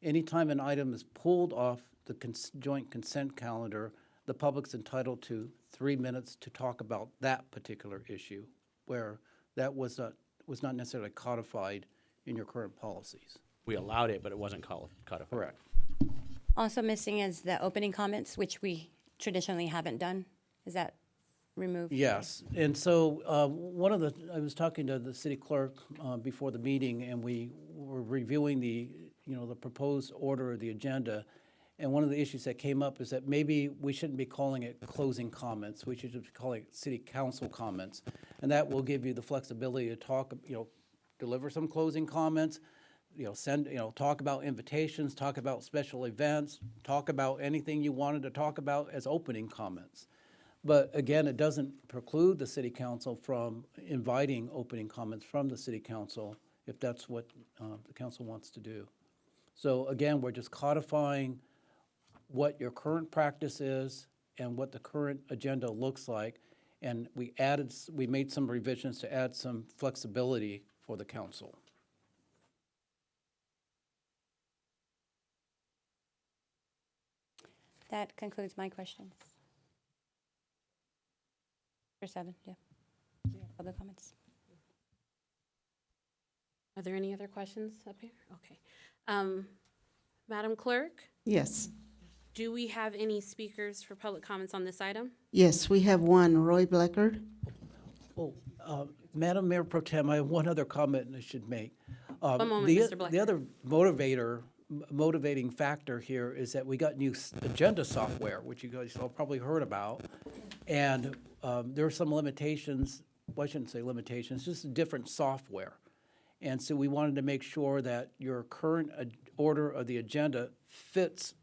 anytime an item is pulled off the joint consent calendar, the public's entitled to 3 minutes to talk about that particular issue, where that was not necessarily codified in your current policies. We allowed it, but it wasn't codified. Correct. Also missing is the opening comments, which we traditionally haven't done. Is that removed? Yes, and so I was talking to the city clerk before the meeting, and we were reviewing the proposed order of the agenda, And one of the issues that came up is that maybe we shouldn't be calling it closing comments. We should just be calling it city council comments. And that will give you the flexibility to talk, deliver some closing comments, talk about invitations, talk about special events, talk about anything you wanted to talk about as opening comments. But again, it doesn't preclude the city council from inviting opening comments from the city council if that's what the council wants to do. So again, we're just codifying what your current practice is and what the current agenda looks like. And we made some revisions to add some flexibility for the council. That concludes my questions. Number 7, yeah. Public comments. Are there any other questions up here? Okay. Madam Clerk, Yes. do we have any speakers for public comments on this item? Yes, we have one, Roy Bleckard. Madam Mayor Pro Tem, I have one other comment I should make. One moment, the, Mr. Blecker. The other motivating factor here is that we got new agenda software, which you guys all probably heard about. And there are some limitations, well, I shouldn't say limitations, just different software. And so we wanted to make sure that your current order of the agenda fits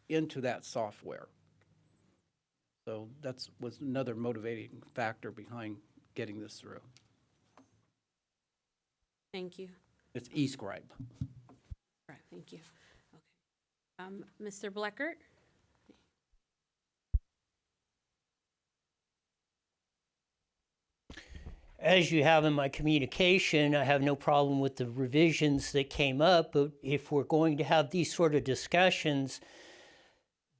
into that software. So was another motivating factor behind getting this through. Thank you. It's eScribe. Right, thank you. Okay. Mr. Bleckert? As you have in my communication, I have no problem with the revisions that came up, but if we're going to have these sort of discussions,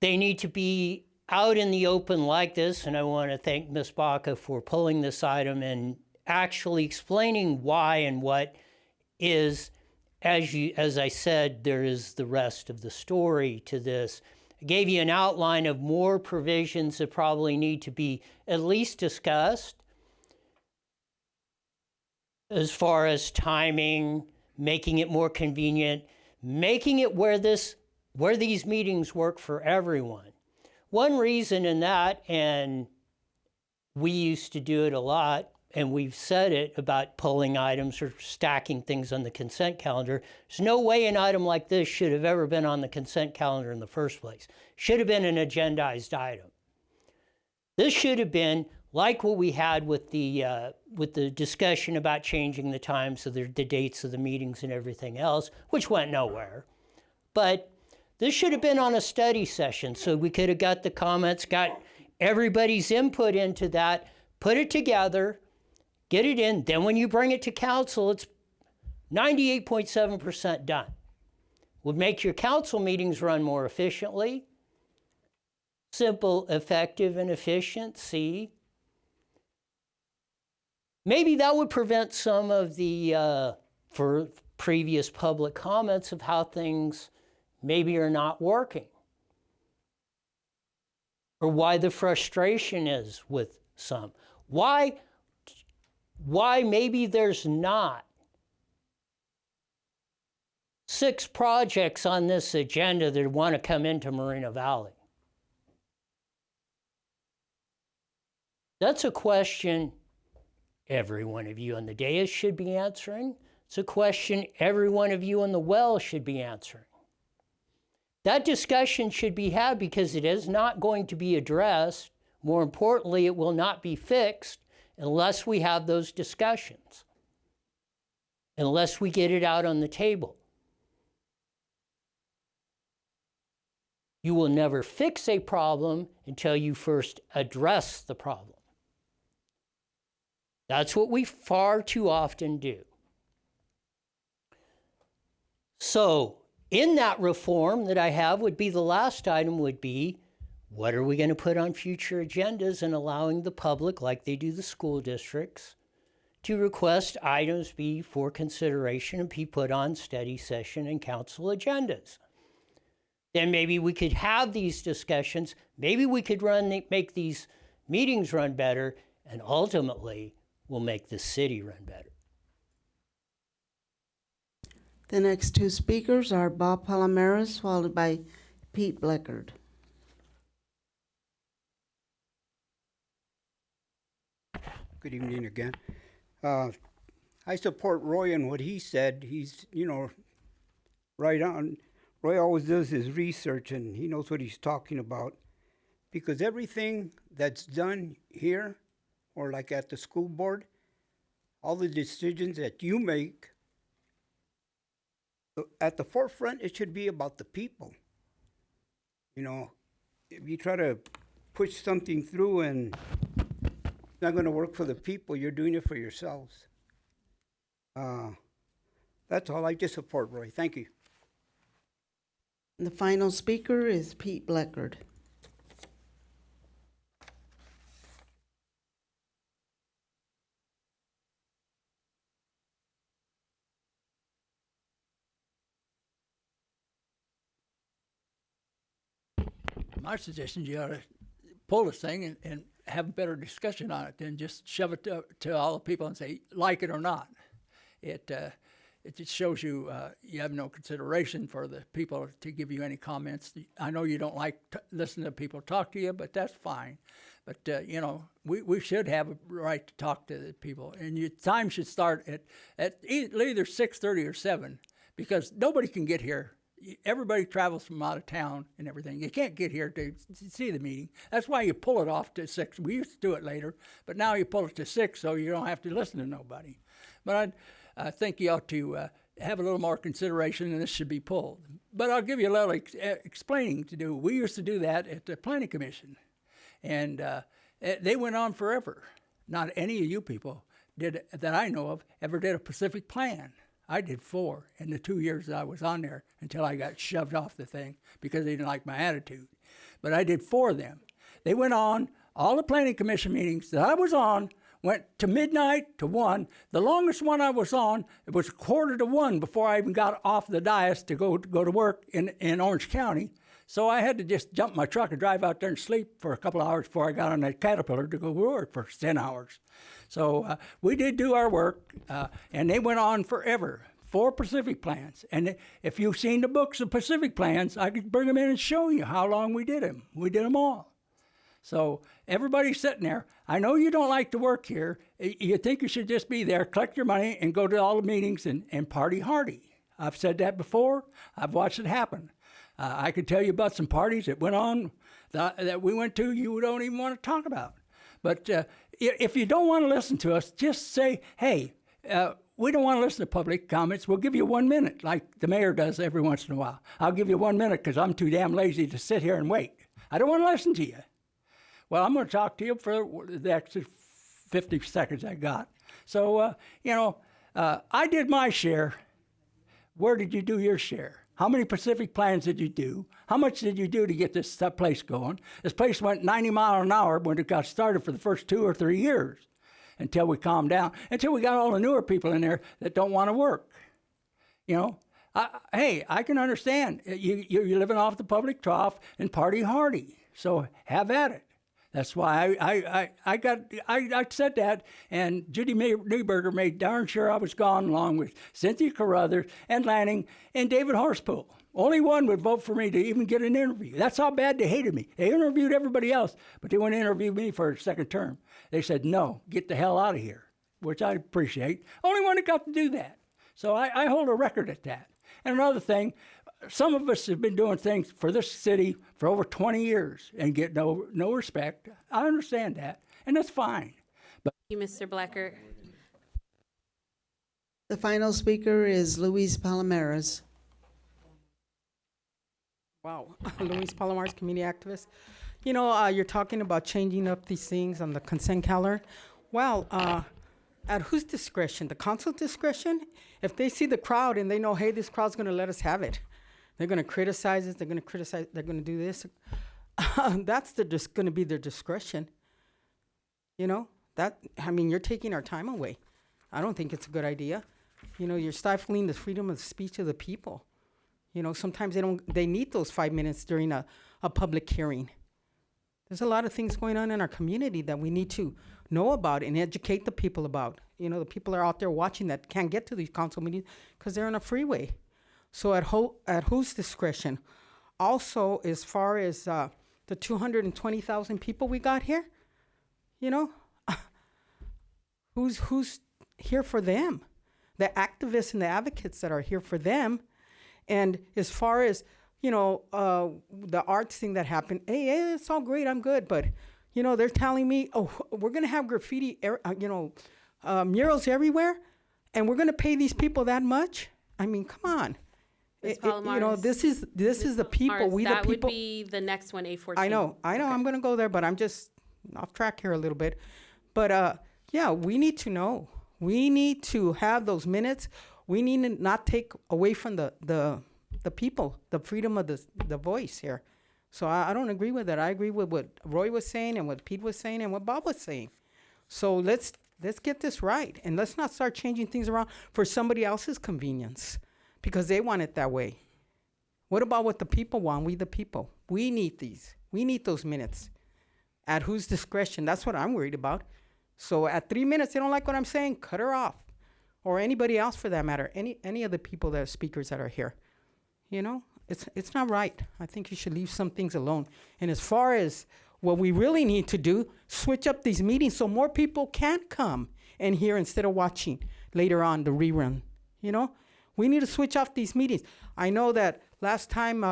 they need to be out in the open like this, and I want to thank Ms. Baca for pulling this item and actually explaining why and what is, as I said, there is the rest of the story to this. I gave you an outline of more provisions that probably need to be at least discussed, as far as timing, making it more convenient, making it where these meetings work for everyone. One reason in that, and we used to do it a lot, and we've said it about pulling items or stacking things on the consent calendar. There's no way an item like this should have ever been on the consent calendar in the first place. Should have been an agendized item. This should have been like what we had with the discussion about changing the times of the dates of the meetings and everything else, which went nowhere. But this should have been on a study session, so we could have got the comments, got everybody's input into that, put it together, get it in. Then when you bring it to council, it's 98.7% done. Would make your council meetings run more efficiently. Simple, effective, and efficient, see? Maybe that would prevent some of the for previous public comments of how things maybe are not working, or why the frustration is with some. Why maybe there's not 6 projects on this agenda that want to come into Moreno Valley. That's a question every one of you on the dais should be answering. It's a question every one of you on the well should be answering. That discussion should be had because it is not going to be addressed. More importantly, it will not be fixed unless we have those discussions, unless we get it out on the table. You will never fix a problem until you first address the problem. That's what we far too often do. So, in that reform that I have would be the last item would be, what are we going to put on future agendas and allowing the public, like they do the school districts, to request items be for consideration and be put on study session and council agendas. Then maybe we could have these discussions, maybe we could make these meetings run better, and ultimately will make the city run better. The next 2 speakers are Bob Palomares, followed by Pete Bleckard. Good evening again. I support Roy in what he said. He's, right on. Roy always does his research and he knows what he's talking about. Because everything that's done here, or like at the school board, all the decisions that you make, at the forefront, it should be about the people. If you try to push something through and it's not going to work for the people, you're doing it for yourselves. That's all. I just support Roy. Thank you. The final speaker is Pete Bleckard. My suggestion, you ought to pull this thing and have a better discussion on it than just shove it to all the people and say, like it or not. It just shows you you have no consideration for the people to give you any comments. I know you don't like listening to people talk to you, but that's fine. But, we should have a right to talk to the people. And your time should start at either 6:30 or 7, because nobody can get here. Everybody travels from out of town and everything. You can't get here to see the meeting. That's why you pull it off to 6. We used to do it later, but now you pull it to 6 so you don't have to listen to nobody. But I think you ought to have a little more consideration, and this should be pulled. But I'll give you a little explaining to do. We used to do that at the Planning Commission, and they went on forever. Not any of you people that I know of ever did a Pacific Plan. I did 4 in the 2 years that I was on there until I got shoved off the thing because they didn't like my attitude. But I did 4 of them. They went on, all the Planning Commission meetings that I was on went to midnight to 1. The longest one I was on, it was 1:45 before I even got off the dais to go to work in Orange County. So I had to just jump my truck and drive out there and sleep for a couple of hours before I got on that Caterpillar to go to work for 10 hours. So we did do our work, and they went on forever. 4 Pacific Plans. And if you've seen the books of Pacific Plans, I could bring them in and show you how long we did them. We did them all. So everybody's sitting there. I know you don't like to work here. You think you should just be there, collect your money, and go to all the meetings and party hardy. I've said that before. I've watched it happen. I could tell you about some parties that went on that we went to you don't even want to talk about. But if you don't want to listen to us, just say, hey, we don't want to listen to public comments. We'll give you 1 minute, like the mayor does every once in a while. I'll give you 1 minute because I'm too damn lazy to sit here and wait. I don't want to listen to you. Well, I'm going to talk to you for the extra 50 seconds I got. So, I did my share. Where did you do your share? How many Pacific Plans did you do? How much did you do to get this place going? This place went 90 miles an hour when it got started for the first 2 or 3 years until we calmed down, until we got all the newer people in there that don't want to work. Hey, I can understand. You're living off the public trough and party hardy, so have at it. That's why I said that, and Judy Newberger made darn sure I was gone along with Cynthia Carruthers and Lanning and David Horsepool. Only one would vote for me to even get an interview. That's how bad they hated me. They interviewed everybody else, but they wouldn't interview me for a second term. They said, no, get the hell out of here, which I appreciate. Only one that got to do that. So I hold a record at that. And another thing, some of us have been doing things for this city for over 20 years and get no respect. I understand that, and that's fine. But Thank you, Mr. Bleckert. The final speaker is Luis Palomares. Wow, Luis Palomares, community activist. You're talking about changing up these things on the consent calendar. Well, at whose discretion? The council's discretion? If they see the crowd and they know, hey, this crowd's going to let us have it. They're going to criticize it. They're going to do this. That's going to be their discretion. You're taking our time away. I don't think it's a good idea. You're stifling the freedom of speech of the people. Sometimes they need those 5 minutes during a public hearing. There's a lot of things going on in our community that we need to know about and educate the people about. The people are out there watching that can't get to these council meetings because they're on a freeway. So at whose discretion? Also, as far as the 220,000 people we got here, you know, who's here for them? The activists and the advocates that are here for them. And as far as, you know, the arts thing that happened, hey, it's all great, I'm good. But, you know, they're telling me, oh, we're going to have graffiti, murals everywhere, and we're going to pay these people that much? I mean, come on. Ms. You know, Palomares, this is the people. Mars, We the that would people. be the next one, A14. I know. I'm going to go there, but I'm just off track here a little bit. But yeah, we need to know. We need to have those minutes. We need to not take away from the people, the freedom of the voice here. So I don't agree with that. I agree with what Roy was saying and what Pete was saying and what Bob was saying. So let's get this right, and let's not start changing things around for somebody else's convenience because they want it that way. What about what the people want? We the people. We need these. We need those minutes. At whose discretion? That's what I'm worried about. So at 3 minutes, they don't like what I'm saying, cut her off. Or anybody else for that matter. Any of the people that are speakers that are here. You know, it's not right. I think you should leave some things alone. And as far as what we really need to do, switch up these meetings so more people can come and hear instead of watching later on the rerun. You know, we need to switch off these meetings. I know that last time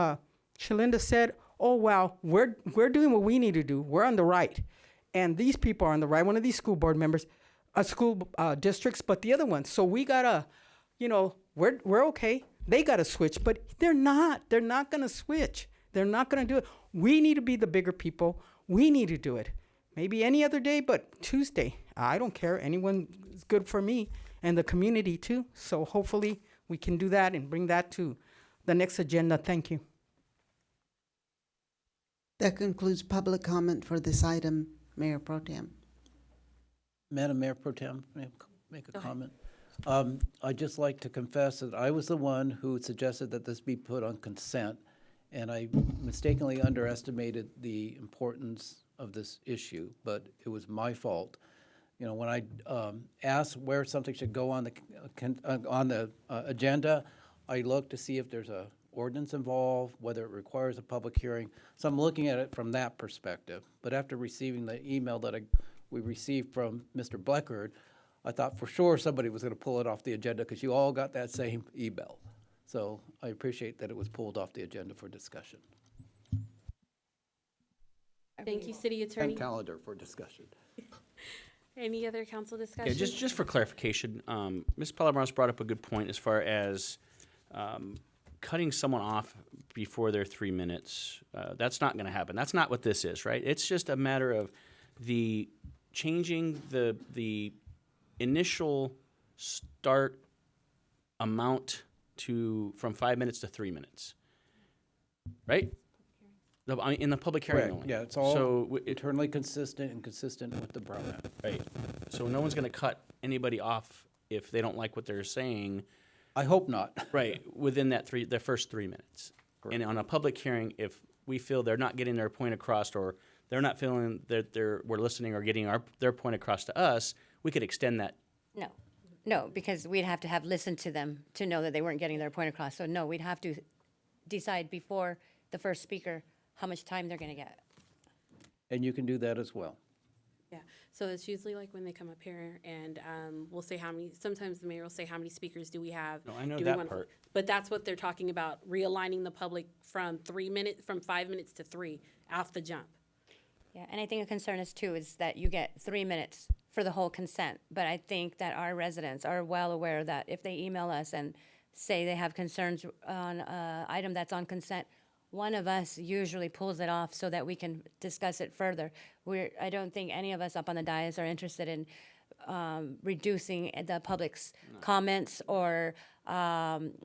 Shalinda said, oh, well, we're doing what we need to do. We're on the right. And these people are on the right, one of these school board members, school districts, but the other ones. So we gotta, you know, we're okay. They gotta switch, but they're not. They're not gonna switch. They're not gonna do it. We need to be the bigger people. We need to do it. Maybe any other day, but Tuesday. I don't care. Anyone is good for me and the community too. So hopefully we can do that and bring that to the next agenda. Thank you. That concludes public comment for this item, Mayor Pro Tem. Madam Mayor Pro Tem, may I make a Go ahead. comment? I'd just like to confess that I was the one who suggested that this be put on consent, and I mistakenly underestimated the importance of this issue, but it was my fault. You know, when I asked where something should go on the agenda, I looked to see if there's a ordinance involved, whether it requires a public hearing. So I'm looking at it from that perspective. But after receiving the email that we received from Mr. Bleckard, I thought for sure somebody was going to pull it off the agenda because you all got that same email. So I appreciate that it was pulled off the agenda for discussion. Thank you, City Attorney. And calendar for discussion. Any other council discussion? Yeah, just for clarification, Ms. Palomares brought up a good point as far as cutting someone off before their 3 minutes. That's not going to happen. That's not what this is, right? It's just a matter of the changing the initial start amount from 5 minutes to 3 minutes, right? In the public hearing Correct. only. Yeah, it's all so internally consistent and consistent with the Brown Act. Right. So no one's going to cut anybody off if they don't like what they're saying. I hope not. Right, within their first 3 minutes. Correct. And on a public hearing, if we feel they're not getting their point across, or they're not feeling that we're listening or getting their point across to us, we could extend that. No, because we'd have to have listened to them to know that they weren't getting their point across. So no, we'd have to decide before the first speaker how much time they're going to get. And you can do that as well. Yeah, so it's usually like when they come up here and we'll say sometimes the mayor will say, how many speakers do we have? No, I know Do we that want- part. But that's what they're talking about, realigning the public from 5 minutes to 3 off the jump. Yeah, and I think a concern is too is that you get 3 minutes for the whole consent. But I think that our residents are well aware that if they email us and say they have concerns on an item that's on consent, one of us usually pulls it off so that we can discuss it further. I don't think any of us up on the dais are interested in reducing the public's comments or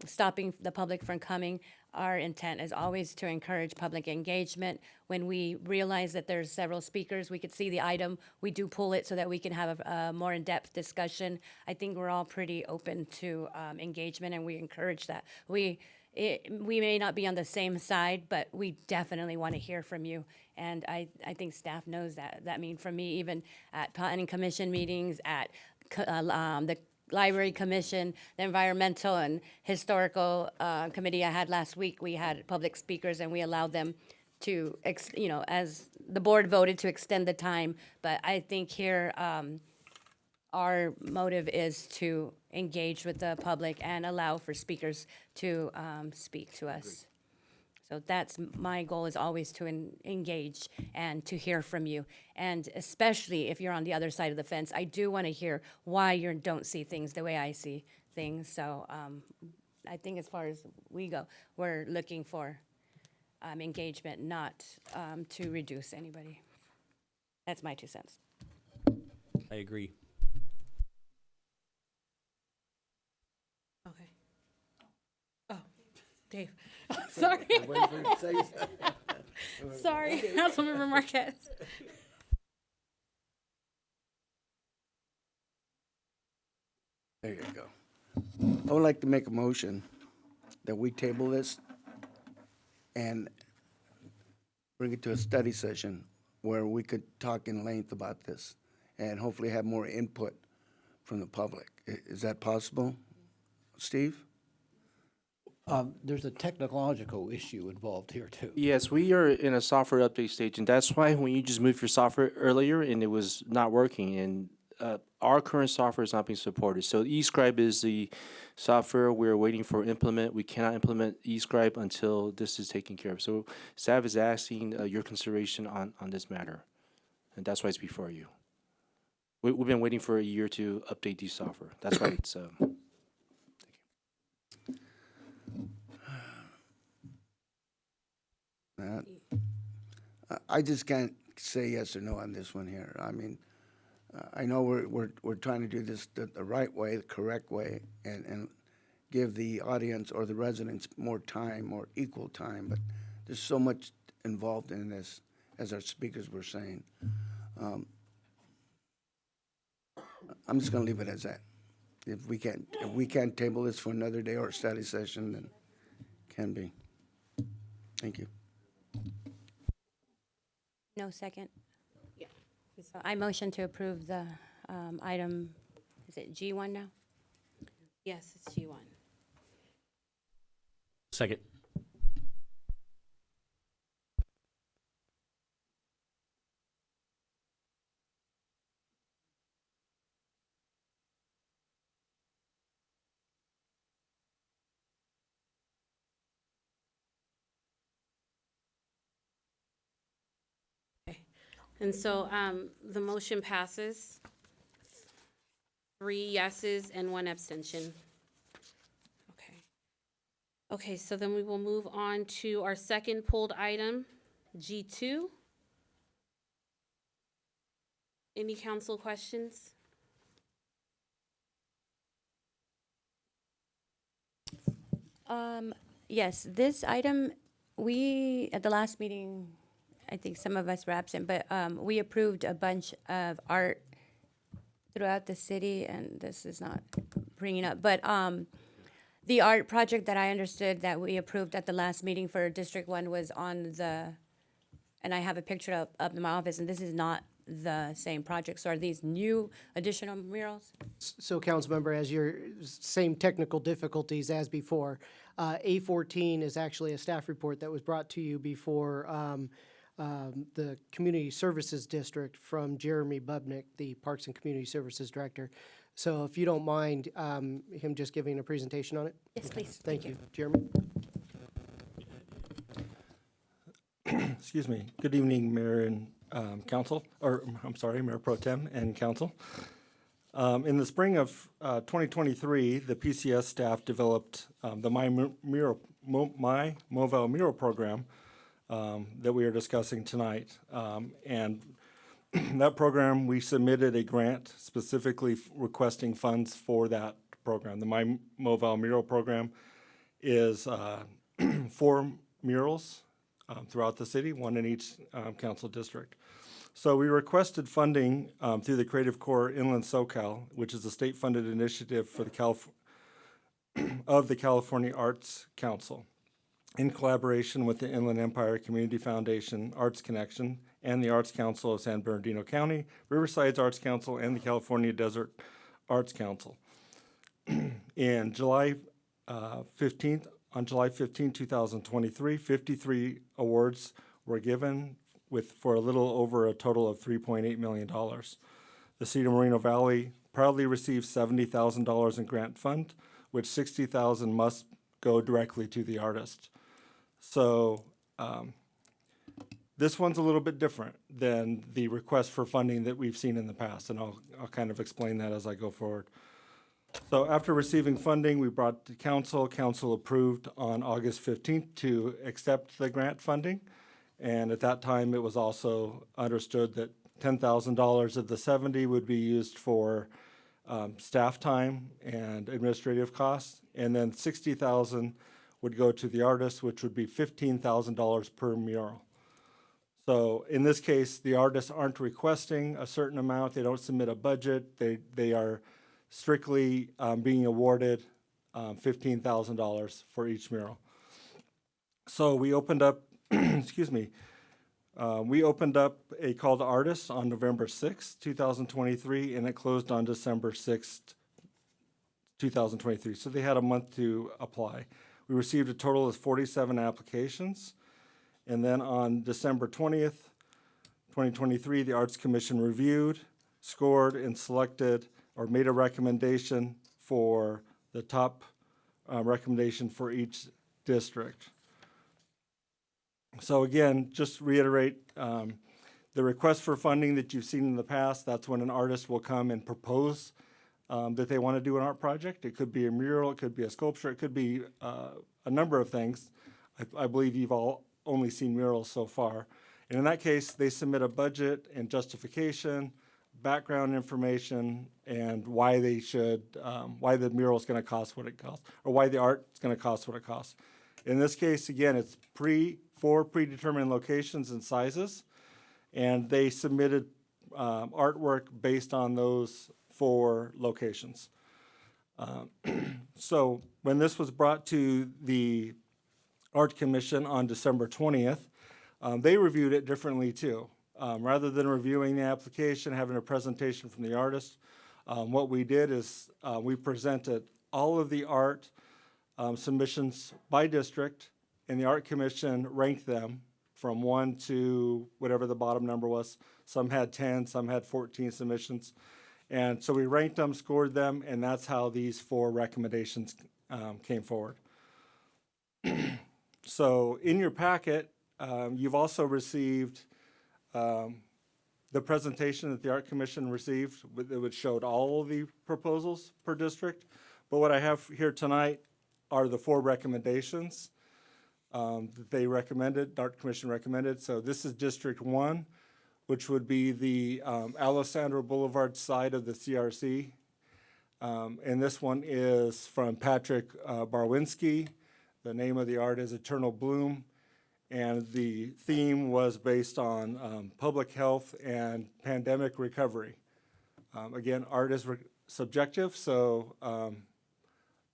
stopping the public from coming. Our intent is always to encourage public engagement. When we realize that there's several speakers, we could see the item, we do pull it so that we can have a more in-depth discussion. I think we're all pretty open to engagement, and we encourage that. We may not be on the same side, but we definitely want to hear from you. And I think staff knows that. That means from me, even at planning commission meetings, at the Library Commission, the Environmental and Historical Committee I had last week, we had public speakers and we allowed them to, as the board voted to extend the time. But I think here, our motive is to engage with the public and allow for speakers to speak to us. So that's my goal, is always to engage and to hear from you. And especially if you're on the other side of the fence, I do want to hear why you don't see things the way I see things. So I think as far as we go, we're looking for engagement, not to reduce anybody. That's my 2 cents. I agree. Okay. Oh, Dave. Sorry. Sorry, Councilmember Marquez. There you go. I would like to make a motion that we table this and bring it to a study session where we could talk in length about this and hopefully have more input from the public. Is that possible, Steve? There's a technological issue involved here too. Yes, we are in a software update stage, and that's why when you just moved your software earlier and it was not working, and our current software is not being supported. So eScribe is the software we're waiting for implement. We cannot implement eScribe until this is taken care of. So staff is asking your consideration on this matter, and that's why it's before you. We've been waiting for a year to update the software. That's why it's. I just can't say yes or no on this one here. I mean, I know we're trying to do this the right way, the correct way, and give the audience or the residents more time, more equal time, but there's so much involved in this, as our speakers were saying. I'm just gonna leave it as that. If we can't table this for another day or a study session, then can be. Thank you. No second? Yeah. So I motion to approve the item, is it G1 now? Yes, it's G1. Second. And so the motion passes. 3 yeses and 1 abstention. Okay. Okay, so then we will move on to our second pulled item, G2. Any council questions? Yes, this item, we, at the last meeting, I think some of us were absent, but we approved a bunch of art throughout the city, and this is not bringing up, but the art project that I understood that we approved at the last meeting for District 1 was on the, and I have a picture up in my office, and this is not the same project. So are these new additional murals? So, Councilmember, as your same technical difficulties as before, A14 is actually a staff report that was brought to you before the Community Services District from Jeremy Bubnick, the Parks and Community Services Director. So if you don't mind him just giving a presentation on it? Yes, please. Thank you. Jeremy? Excuse me. Good evening, Mayor and Council, or I'm sorry, Mayor Pro Tem and Council. In the spring of 2023, the PCS staff developed the My Movell Mural program that we are discussing tonight. And that program, we submitted a grant specifically requesting funds for that program. The My Movell Mural program is 4 murals throughout the city, 1 in each council district. So we requested funding through the Creative Corps Inland SoCal, which is a state-funded initiative for the California Arts Council, in collaboration with the Inland Empire Community Foundation, Arts Connection, and the Arts Council of San Bernardino County, Riverside's Arts Council, and the California Desert Arts Council. In July 15th, on July 15, 2023, 53 awards were given for a little over a total of $3.8 million. The City of Moreno Valley proudly received $70,000 in grant fund, which $60,000 must go directly to the artist. So this one's a little bit different than the request for funding that we've seen in the past, and I'll kind of explain that as I go forward. So after receiving funding, we brought to council. Council approved on August 15th to accept the grant funding. And at that time, it was also understood that $10,000 of the 70 would be used for staff time and administrative costs. And then 60,000 would go to the artist, which would be $15,000 per mural. So in this case, the artists aren't requesting a certain amount. They don't submit a budget. They are strictly being awarded $15,000 for each mural. So we opened up, excuse me, we opened up a call to artists on November 6th, 2023, and it closed on December 6th, 2023. So they had a month to apply. We received a total of 47 applications. And then on December 20th, 2023, the Arts Commission reviewed, scored, and selected or made a recommendation for the top recommendation for each district. So again, just to reiterate, the request for funding that you've seen in the past, that's when an artist will come and propose that they want to do an art project. It could be a mural, it could be a sculpture, it could be a number of things. I believe you've all only seen murals so far. And in that case, they submit a budget and justification, background information, and why they should, why the mural is going to cost what it costs, or why the art is going to cost what it costs. In this case, again, it's four predetermined locations and sizes, and they submitted artwork based on those 4 locations. So when this was brought to the Art Commission on December 20th, they reviewed it differently too. Rather than reviewing the application, having a presentation from the artist, what we did is we presented all of the art submissions by district, and the Art Commission ranked them from 1 to whatever the bottom number was. Some had 10, some had 14 submissions. And so we ranked them, scored them, and that's how these 4 recommendations came forward. So in your packet, you've also received the presentation that the Art Commission received, which showed all of the proposals per district. But what I have here tonight are the 4 recommendations that they recommended, the Art Commission recommended. So this is District 1, which would be the Alessandro Boulevard side of the CRC. And this one is from Patrick Barwinski. The name of the art is Eternal Bloom. And the theme was based on public health and pandemic recovery. Again, art is subjective, so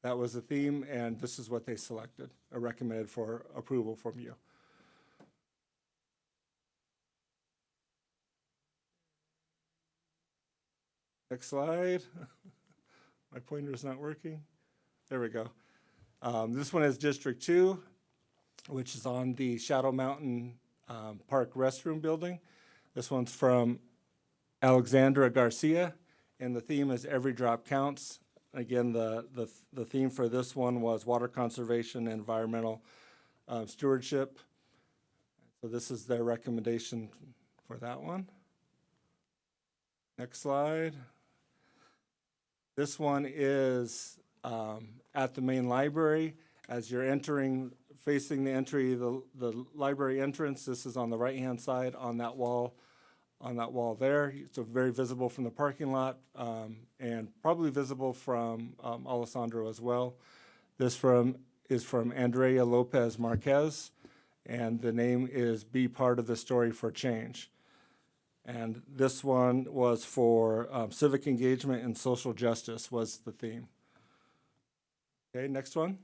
that was the theme, and this is what they selected or recommended for approval from you. Next slide. My pointer's not working. There we go. This one is District 2, which is on the Shadow Mountain Park restroom building. This one's from Alexandra Garcia, and the theme is Every Drop Counts. Again, the theme for this one was water conservation and environmental stewardship. So this is their recommendation for that one. Next slide. This one is at the main library. As you're entering, facing the entry, the library entrance, this is on the right-hand side on that wall there. It's very visible from the parking lot and probably visible from Alessandro as well. This is from Andrea Lopez Marquez, and the name is Be Part of the Story for Change. And this one was for civic engagement and social justice was the theme. Okay, next one.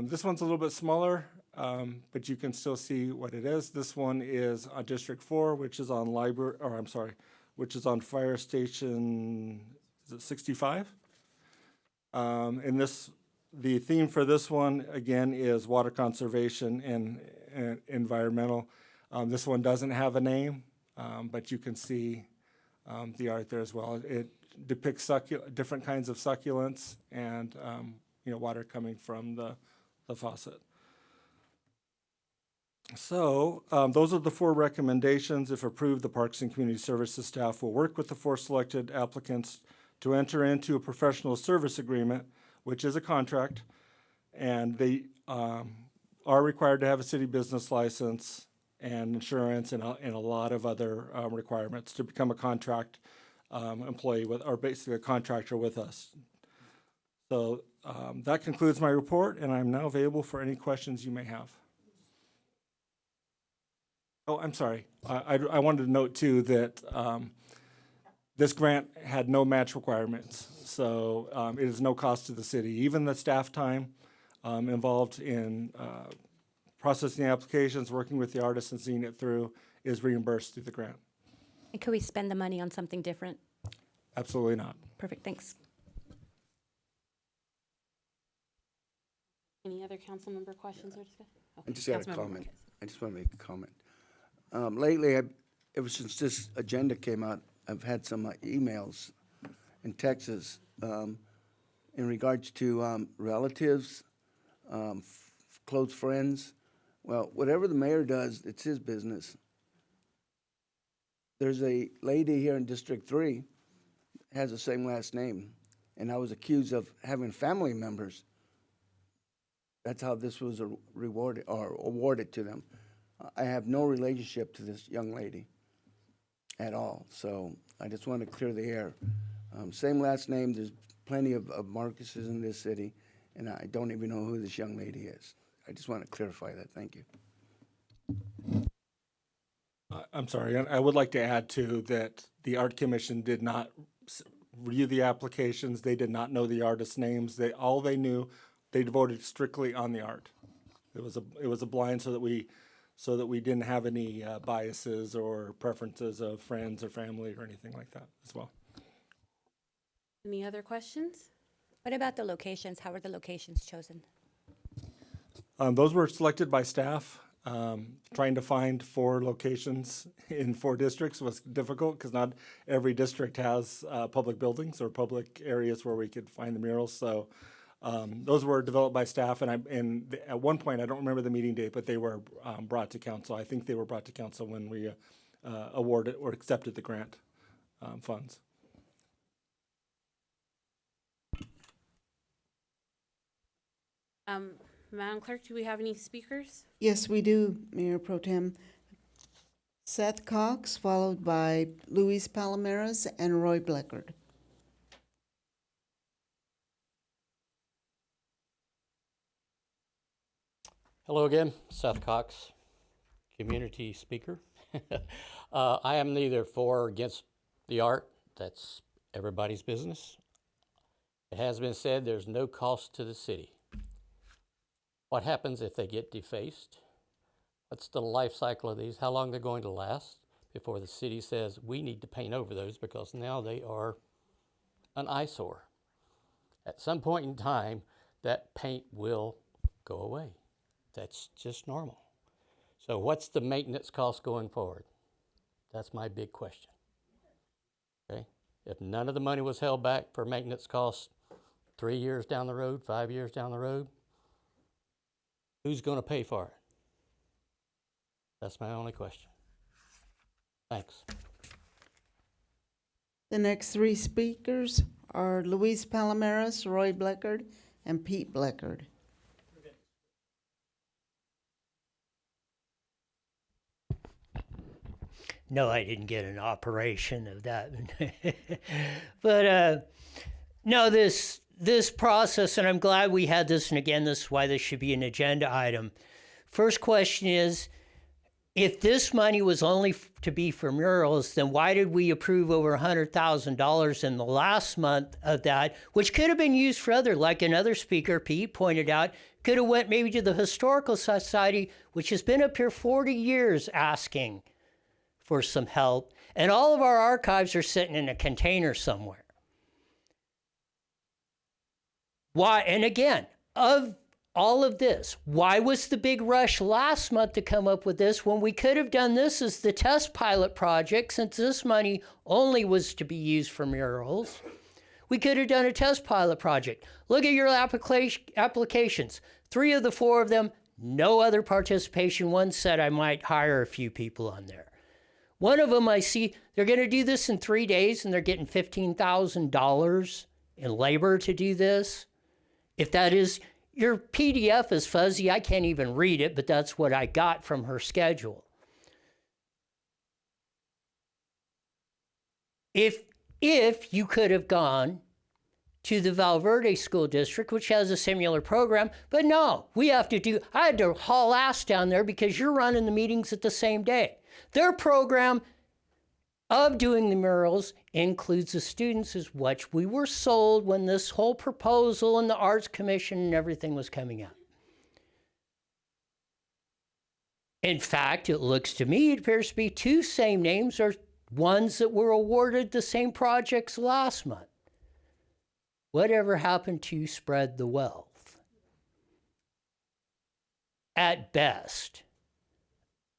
This one's a little bit smaller, but you can still see what it is. This one is District 4, which is on which is on Fire Station, is it 65? The theme for this one, again, is water conservation and environmental. This one doesn't have a name, but you can see the art there as well. It depicts different kinds of succulents and water coming from the faucet. So those are the 4 recommendations. If approved, the Parks and Community Services staff will work with the 4 selected applicants to enter into a professional service agreement, which is a contract, and they are required to have a city business license and insurance and a lot of other requirements to become a contract employee or basically a contractor with us. So that concludes my report, and I'm now available for any questions you may have. Oh, I'm sorry. I wanted to note too that this grant had no match requirements, so it is no cost to the city. Even the staff time involved in processing the applications, working with the artists and seeing it through is reimbursed through the grant. And could we spend the money on something different? Absolutely not. Perfect, thanks. Any other council member questions or discussion? I just got a comment. I just want to make a comment. Lately, ever since this agenda came out, I've had some emails and texts in regards to relatives, close friends. Well, whatever the mayor does, it's his business. There's a lady here in District 3 has the same last name, and I was accused of having family members. That's how this was rewarded or awarded to them. I have no relationship to this young lady at all, so I just want to clear the air. Same last name, there's plenty of Marcuses in this city, and I don't even know who this young lady is. I just want to clarify that. Thank you. I'm sorry. I would like to add too that the Art Commission did not review the applications. They did not know the artists' names. All they knew, they devoted strictly on the art. It was a blind so that we didn't have any biases or preferences of friends or family or anything like that as well. Any other questions? What about the locations? How were the locations chosen? Those were selected by staff. Trying to find 4 locations in 4 districts was difficult because not every district has public buildings or public areas where we could find the murals. So those were developed by staff, and at one point, I don't remember the meeting date, but they were brought to council. I think they were brought to council when we awarded or accepted the grant funds. Madam Clerk, do we have any speakers? Yes, we do, Mayor Pro Tem. Seth Cox, followed by Luis Palomares and Roy Bleckard. Hello again, Seth Cox, community speaker. I am neither for or against the art. That's everybody's business. It has been said there's no cost to the city. What happens if they get defaced? What's the life cycle of these? How long they're going to last before the city says we need to paint over those because now they are an eyesore. At some point in time, that paint will go away. That's just normal. So what's the maintenance cost going forward? That's my big question. Okay? If none of the money was held back for maintenance costs 3 years down the road, 5 years down the road, who's going to pay for it? That's my only question. Thanks. The next 3 speakers are Luis Palomares, Roy Bleckard, and Pete Bleckard. No, I didn't get an operation of that. But no, this process, and I'm glad we had this, and again, this is why this should be an agenda item. First question is, if this money was only to be for murals, then why did we approve over $100,000 in the last month of that, which could have been used for other, like another speaker, Pete, pointed out, could have went maybe to the Historical Society, which has been up here 40 years asking for some help, and all of our archives are sitting in a container somewhere. Why? And again, of all of this, why was the big rush last month to come up with this when we could have done this as the test pilot project, since this money only was to be used for murals? We could have done a test pilot project. Look at your applications. 3 of the 4 of them, no other participation. One said I might hire a few people on there. One of them I see, they're going to do this in 3 days and they're getting $15,000 in labor to do this. If that is, your PDF is fuzzy. I can't even read it, but that's what I got from her schedule. If you could have gone to the Valverde School District, which has a similar program, but no, I had to haul ass down there because you're running the meetings at the same day. Their program of doing the murals includes the students, is what we were sold when this whole proposal and the Arts Commission and everything was coming out. In fact, it looks to me, it appears to be 2 same names are ones that were awarded the same projects last month. Whatever happened to spread the wealth? At best,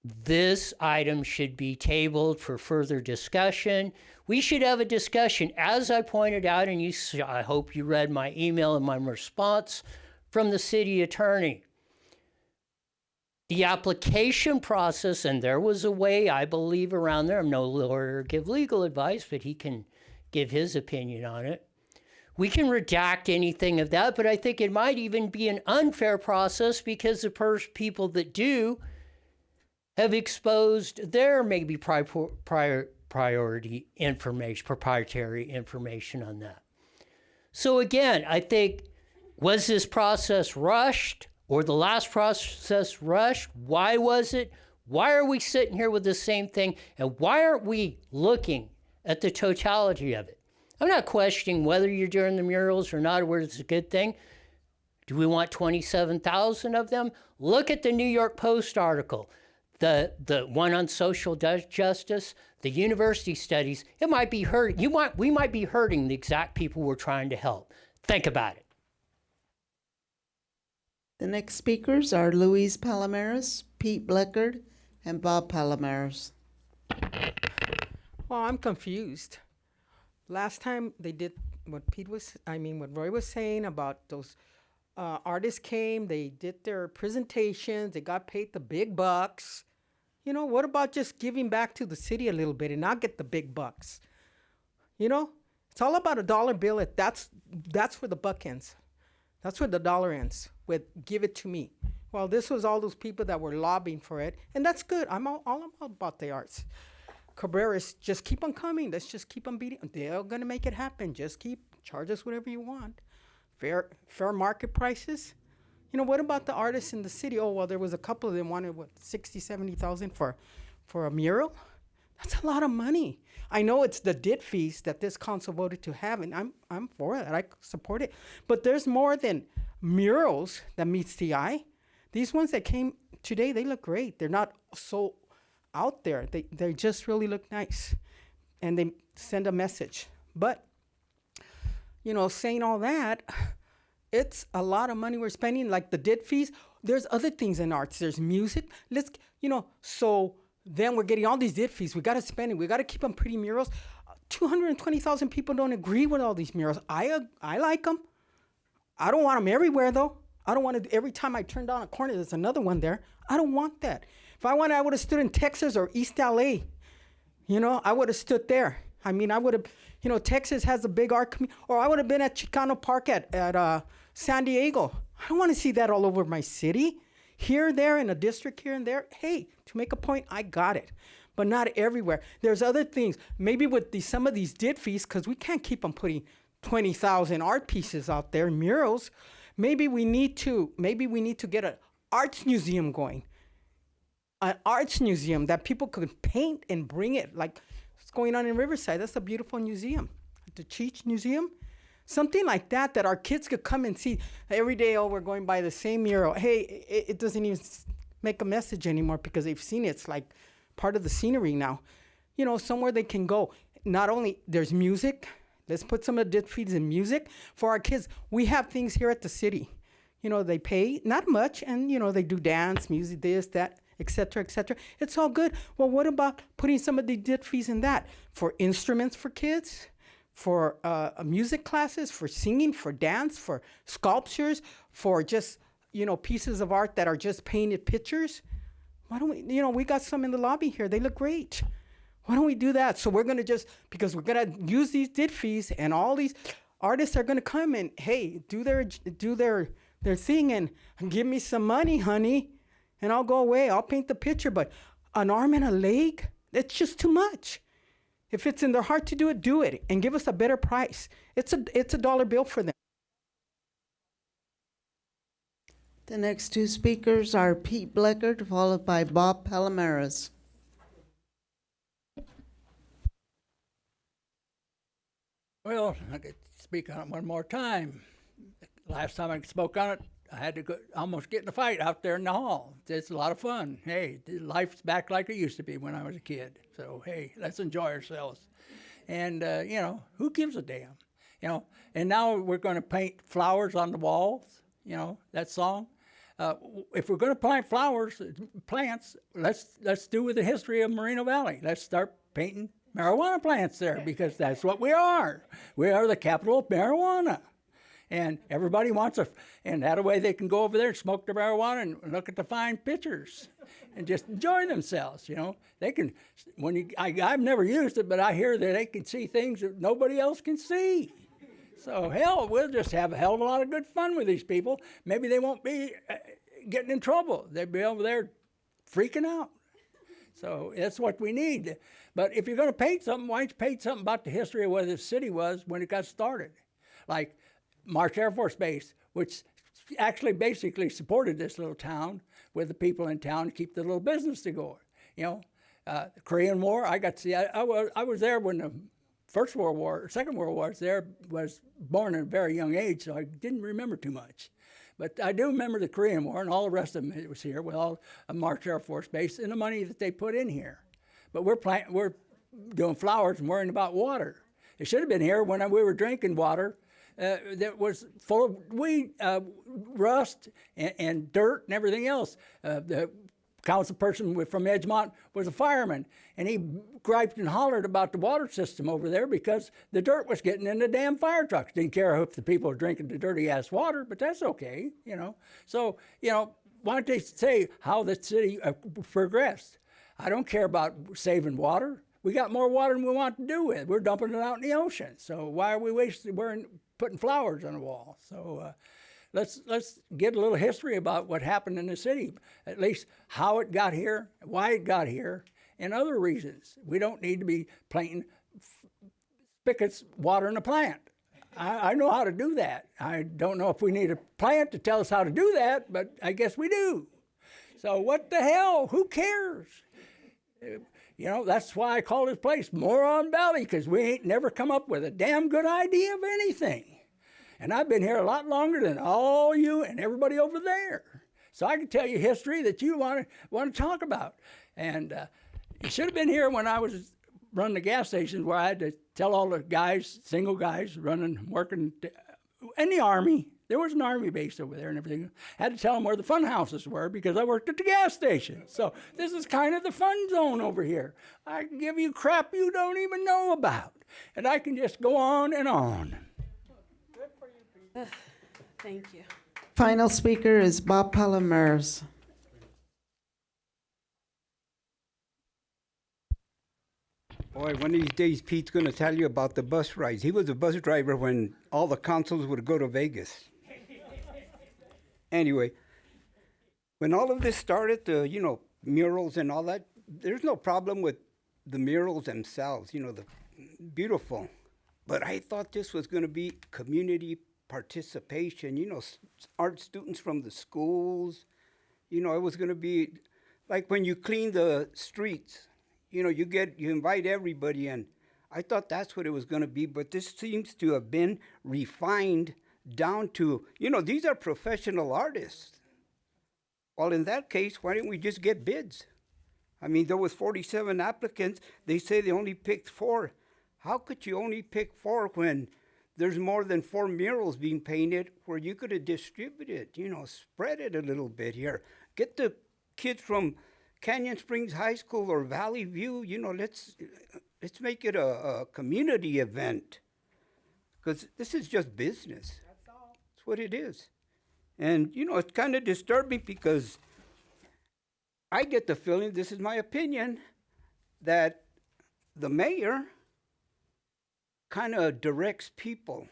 this item should be tabled for further discussion. We should have a discussion, as I pointed out, and I hope you read my email and my response from the city attorney. The application process, and there was a way, I believe, around there. I'm no lawyer to give legal advice, but he can give his opinion on it. We can redact anything of that, but I think it might even be an unfair process because the people that do have exposed their maybe proprietary information on that. So again, I think, was this process rushed or the last process rushed? Why was it? Why are we sitting here with the same thing? And why aren't we looking at the totality of it? I'm not questioning whether you're doing the murals or not, or whether it's a good thing. Do we want 27,000 of them? Look at the New York Post article, the one on social justice, the university studies. It might be hurting. We might be hurting the exact people we're trying to help. Think about it. The next speakers are Luis Palomares, Pete Bleckard, and Bob Palomares. Well, I'm confused. Last time they did what Roy was saying about those artists came, they did their presentations, they got paid the big bucks. You know, what about just giving back to the city a little bit and not get the big bucks? You know, it's all about a dollar bill. That's where the buck ends. That's where the dollar ends, with give it to me. Well, this was all those people that were lobbying for it, and that's good. I'm all about the arts. Cabreras, just keep on coming. Let's just keep on beating. They're going to make it happen. Just charge us whatever you want. Fair market prices. You know, what about the artists in the city? Oh, well, there was a couple of them wanted, $60,000-$70,000 for a mural? That's a lot of money. I know it's the DIT fees that this council voted to have, and I'm for it. I support it. But there's more than murals that meets the eye. These ones that came today, they look great. They're not so out there. They just really look nice, and they send a message. But, you know, saying all that, it's a lot of money we're spending, like the DIT fees. There's other things in arts. There's music. So then we're getting all these DIT fees. We got to spend it. We got to keep on pretty murals. 220,000 people don't agree with all these murals. I like them. I don't want them everywhere, though. I don't want to, every time I turn down a corner, there's another one there. I don't want that. If I wanted, I would have stood in Texas or East LA. You know, I would have stood there. I mean, I would have, you know, Texas has a big art community, or I would have been at Chicano Park at San Diego. I don't want to see that all over my city. Here, there, in a district here and there. Hey, to make a point, I got it. But not everywhere. There's other things. Maybe with some of these DIT fees, because we can't keep on putting 20,000 art pieces out there, murals. Maybe we need to get an arts museum going. An arts museum that people could paint and bring it, like what's going on in Riverside. That's a beautiful museum. The Cheech Museum. Something like that our kids could come and see every day. Oh, we're going by the same mural. Hey, it doesn't even make a message anymore because they've seen it. It's like part of the scenery now. You know, somewhere they can go. Not only there's music, Let's put some of the dip fees in music for our kids. We have things here at the city. You know, they pay not much, and, you know, they do dance, music, this, that, et cetera, et cetera. It's all good. Well, what about putting some of the dip fees in that for instruments for kids, for music classes, for singing, for dance, for sculptures, for just, you know, pieces of art that are just painted pictures? Why don't we, you know, we got some in the lobby here. They look great. Why don't we do that? So we're going to just, because we're going to use these dip fees, and all these artists are going to come and, hey, do their thing and give me some money, honey, and I'll go away. I'll paint the picture. But an arm and a leg, that's just too much. If it's in their heart to do it, and give us a better price. It's a dollar bill for them. The next two speakers are Pete Bleckert, followed by Bob Palomares. Well, I could speak on it one more time. Last time I spoke on it, I had to almost get in a fight out there in the hall. It's a lot of fun. Hey, life's back like it used to be when I was a kid. So, hey, let's enjoy ourselves. And, you know, who gives a damn? You know, and now we're going to paint flowers on the walls, you know, that song. If we're going to plant plants, let's do with the history of Moreno Valley. Let's start painting marijuana plants there, because that's what we are. We are the capital of marijuana. And everybody wants and that way they can go over there and smoke the marijuana and look at the fine pictures and just enjoy themselves, you know. They can, I've never used it, but I hear that they can see things that nobody else can see. So, hell, we'll just have a hell of a lot of good fun with these people. Maybe they won't be getting in trouble. They'll be over there freaking out. So that's what we need. But if you're going to paint something, why don't you paint something about the history of where the city was when it got started? Like March Air Force Base, which actually basically supported this little town with the people in town to keep the little business to go. You know, the Korean War, I got to see, I was there when the Second World War was there, was born at a very young age, so I didn't remember too much. But I do remember the Korean War and all the rest of them. It was here with all March Air Force Base and the money that they put in here. But we're doing flowers and worrying about water. It should have been here when we were drinking water that was full of weed, rust, and dirt and everything else. The council person from Edgemont was a fireman, and he griped and hollered about the water system over there because the dirt was getting in the damn fire trucks. Didn't care if the people were drinking the dirty-ass water, but that's okay, you know. So, you know, why don't they say how the city progressed? I don't care about saving water. We got more water than we want to do with. We're dumping it out in the ocean. So why are we putting flowers on the wall? So let's get a little history about what happened in the city, at least how it got here, why it got here, and other reasons. We don't need to be planting spigots watering a plant. I know how to do that. I don't know if we need a plant to tell us how to do that, but I guess we do. So what the hell? Who cares? You know, that's why I call this place Moron Valley, because we ain't never come up with a damn good idea of anything. And I've been here a lot longer than all you and everybody over there. So I can tell you history that you want to talk about. And you should have been here when I was running the gas stations, where I had to tell all the guys, single guys, working in the Army. There was an Army base over there and everything. I had to tell them where the fun houses were because I worked at the gas station. So this is kind of the fun zone over here. I can give you crap you don't even know about. And I can just go on and on. Thank you. Final speaker is Bob Palomares. Boy, one of these days, Pete's going to tell you about the bus rides. He was a bus driver when all the councils would go to Vegas. Anyway, when all of this started, the murals and all that, there's no problem with the murals themselves, the beautiful. But I thought this was going to be community participation, art students from the schools. It was going to be like when you clean the streets, you invite everybody in. I thought that's what it was going to be, but this seems to have been refined down to, these are professional artists. Well, in that case, why didn't we just get bids? I mean, there was 47 applicants. They say they only picked 4. How could you only pick 4 when there's more than 4 murals being painted where you could have distributed, spread it a little bit here. Get the kids from Canyon Springs High School or Valley View, let's make it a community event. Because this is just business. That's all. That's what it is. And, it's kind of disturbing because I get the feeling, this is my opinion, that the mayor kind of directs people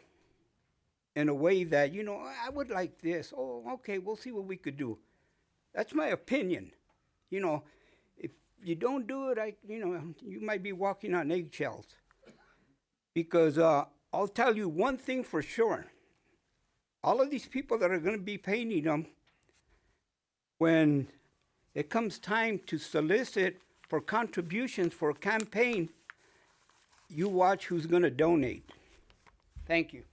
in a way that, I would like this. Oh, okay, we'll see what we could do. That's my opinion. If you don't do it, you might be walking on eggshells. Because I'll tell you one thing for sure. All of these people that are going to be painting them, when it comes time to solicit for contributions for a campaign, you watch who's going to donate. Thank you.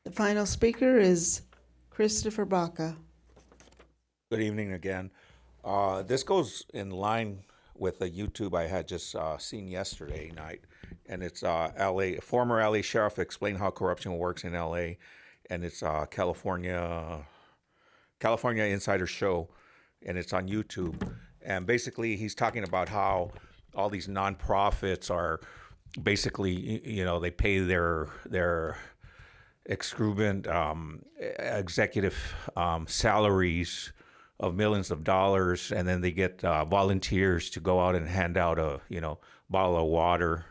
The final speaker is Christopher Baca. Good evening again. This goes in line with a YouTube I had just seen yesterday night, and it's former LA sheriff explain how corruption works in LA, and it's California Insider Show, and it's on YouTube. And basically, he's talking about how all these nonprofits are basically, they pay their exorbitant executive salaries of millions of dollars, and then they get volunteers to go out and hand out a bottle of water,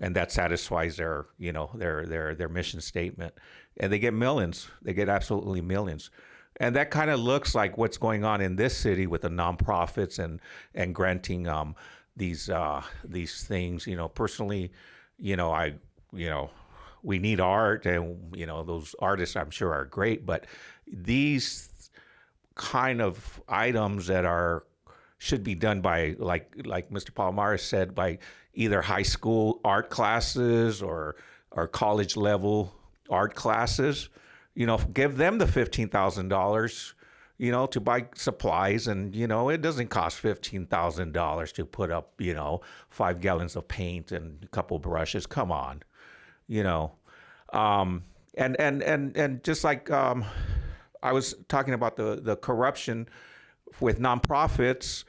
and that satisfies their their mission statement, and they get millions. They get absolutely millions. And that kind of looks like what's going on in this city with the nonprofits and granting these things. Personally, we need art, and those artists I'm sure are great, but these kind of items that should be done by like Mr. Palomares said, by either high school art classes or college level art classes. Give them the $15,000, to buy supplies, and it doesn't cost $15,000 to put up 5 gallons of paint and a couple brushes. Come on, and just like I was talking about the corruption with nonprofits.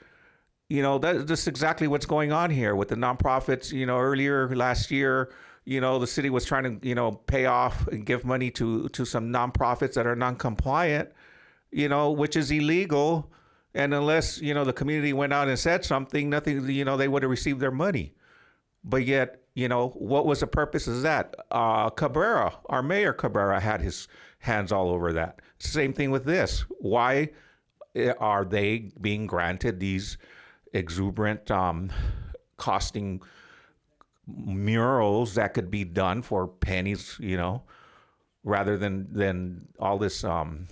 That's exactly what's going on here with the nonprofits. Earlier last year, the city was trying to, pay off and give money to some nonprofits that are non-compliant, which is illegal. And unless, the community went out and said something, nothing, they would have received their money. But yet, what was the purpose of that? Cabrera, our mayor Cabrera, had his hands all over that. Same thing with this. Why are they being granted these exuberant costing murals that could be done for pennies, rather than all this, trying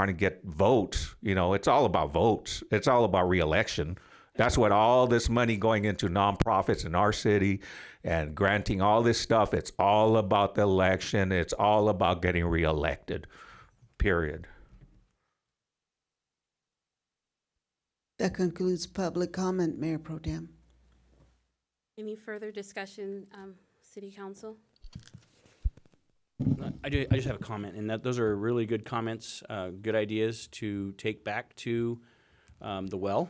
to get votes. It's all about votes. It's all about reelection. That's what all this money going into nonprofits in our city and granting all this stuff, it's all about the election. It's all about getting reelected, period. That concludes public comment, Mayor Pro Tem. Any further discussion, City Council? I just have a comment, and those are really good comments, good ideas to take back to the well.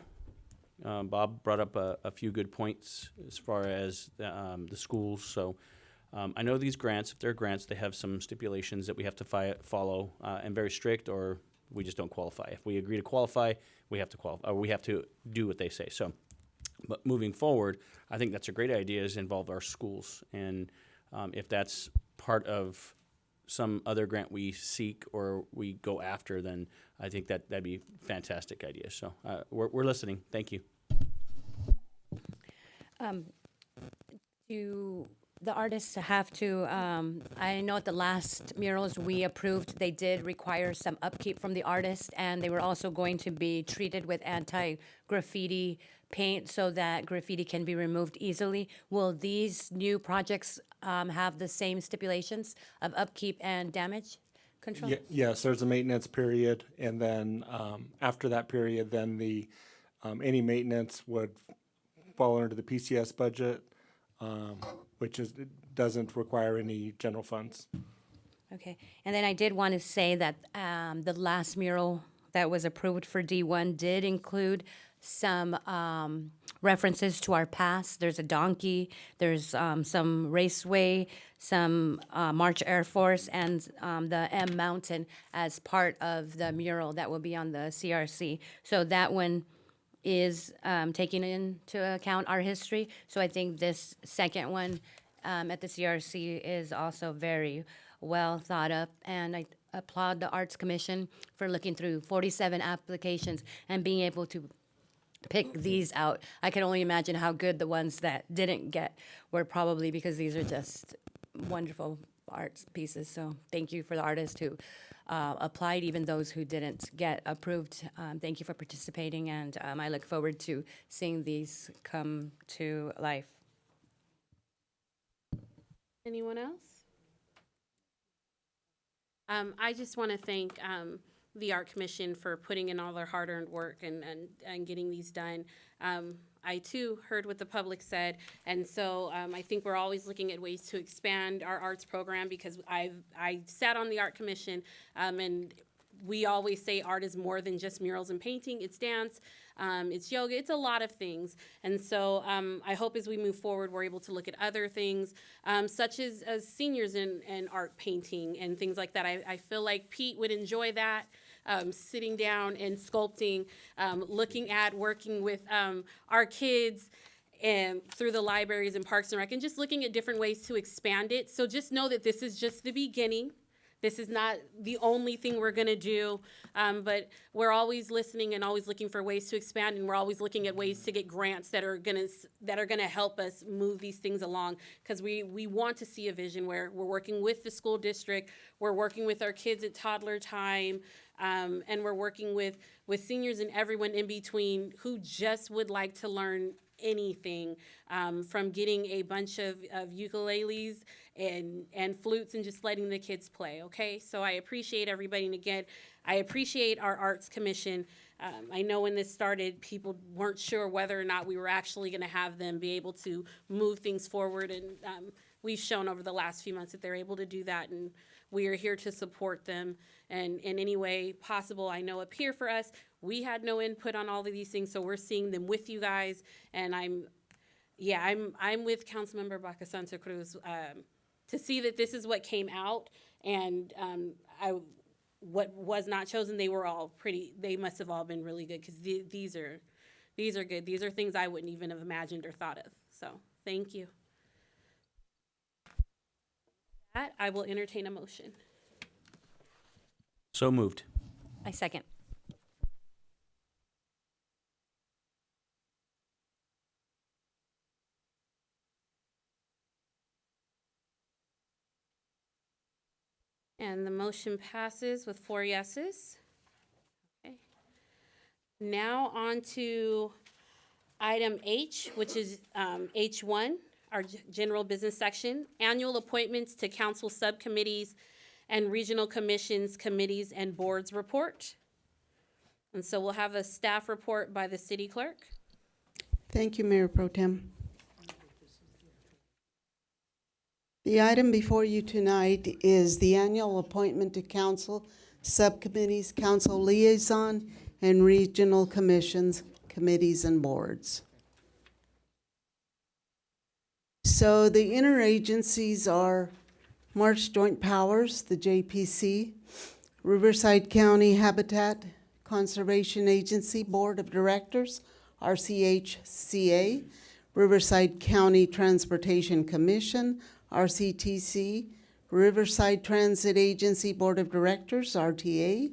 Bob brought up a few good points as far as the schools. So I know these grants, if they're grants, they have some stipulations that we have to follow, and very strict, or we just don't qualify. If we agree to qualify, we have to qualify, or we have to do what they say. So, but moving forward, I think that's a great idea, is involve our schools. And if that's part of some other grant we seek or we go after, then I think that'd be a fantastic idea. So we're listening. Thank you. Do the artists have to, I know at the last murals we approved, they did require some upkeep from the artist, and they were also going to be treated with anti-graffiti paint so that graffiti can be removed easily. Will these new projects have the same stipulations of upkeep and damage control? Yes, there's a maintenance period, and then after that period, then the any maintenance would fall under the PCS budget, which it doesn't require any general funds. Okay, and then I did want to say that the last mural that was approved for D1 did include some references to our past. There's a donkey, there's some raceway, some March Air Force, and the M Mountain as part of the mural that will be on the CRC. So that one is taking into account our history. So I think this second one at the CRC is also very well thought up, and I applaud the Arts Commission for looking through 47 applications and being able to pick these out. I can only imagine how good the ones that didn't get were, probably because these are just wonderful arts pieces. So thank you for the artists who applied, even those who didn't get approved. Thank you for participating, and I look forward to seeing these come to life. Anyone else? I just want to thank the Art Commission for putting in all their hard-earned work and getting these done. I too heard what the public said, and so I think we're always looking at ways to expand our arts program, because I sat on the Art Commission, and we always say art is more than just murals and painting. It's dance, it's yoga, it's a lot of things. And so I hope as we move forward, we're able to look at other things, such as seniors in art painting and things like that. I feel like Pete would enjoy that, sitting down and sculpting, looking at working with our kids and through the libraries and Parks and Rec, and just looking at different ways to expand it. So just know that this is just the beginning. This is not the only thing we're going to do, but we're always listening and always looking for ways to expand, and we're always looking at ways to get grants that are going to help us move these things along, because we want to see a vision where we're working with the school district, we're working with our kids at toddler time, and we're working with seniors and everyone in between who just would like to learn anything, from getting a bunch of ukuleles and flutes and just letting the kids play, okay? So I appreciate everybody, and again, I appreciate our Arts Commission. I know when this started, people weren't sure whether or not we were actually gonna have them be able to move things forward, and we've shown over the last few months that they're able to do that, and we are here to support them and in any way possible. I know up here for us, we had no input on all of these things, so we're seeing them with you guys, and I'm with Councilmember Baca Santa Cruz to see that this is what came out, and what was not chosen, they must have all been really good, because these are good. These are things I wouldn't even have imagined or thought of, so thank you. That, I will entertain a motion. So moved. I second. And the motion passes with 4 yeses. Okay. Now on to item H, which is H1, our general business section, annual appointments to council subcommittees and regional commissions, committees, and boards report. And so we'll have a staff report by the city clerk. Thank you, Mayor Pro Tem. The item before you tonight is the annual appointment to council subcommittees, council liaison, and regional commissions, committees, and boards. So the interagencies are March Joint Powers, the JPC, Riverside County Habitat Conservation Agency Board of Directors, RCHCA, Riverside County Transportation Commission, RCTC, Riverside Transit Agency Board of Directors, RTA,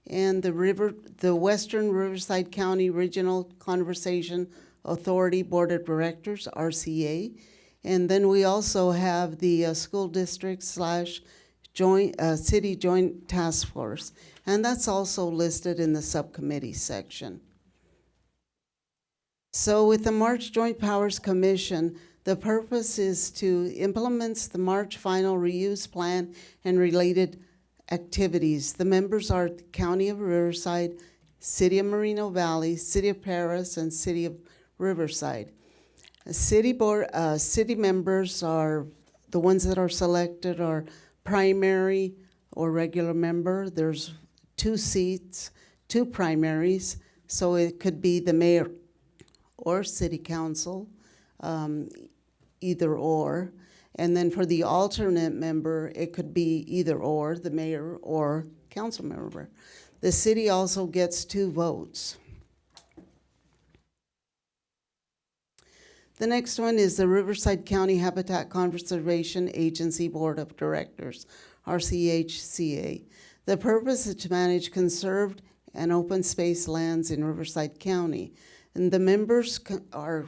and the Western Riverside County Regional Conservation Authority Board of Directors, RCA. And then we also have the school district / joint city joint task force, and that's also listed in the subcommittee section. So with the March Joint Powers Commission, the purpose is to implement the March Final Reuse Plan and related activities. The members are the County of Riverside, City of Moreno Valley, City of Paris, and City of Riverside. City members are, the ones that are selected are primary or regular member. There's 2 seats, 2 primaries, so it could be the mayor or city council, either or. And then for the alternate member, it could be either or, the mayor or council member. The city also gets 2 votes. The next one is the Riverside County Habitat Conservation Agency Board of Directors, RCHCA. The purpose is to manage conserved and open space lands in Riverside County. And the members are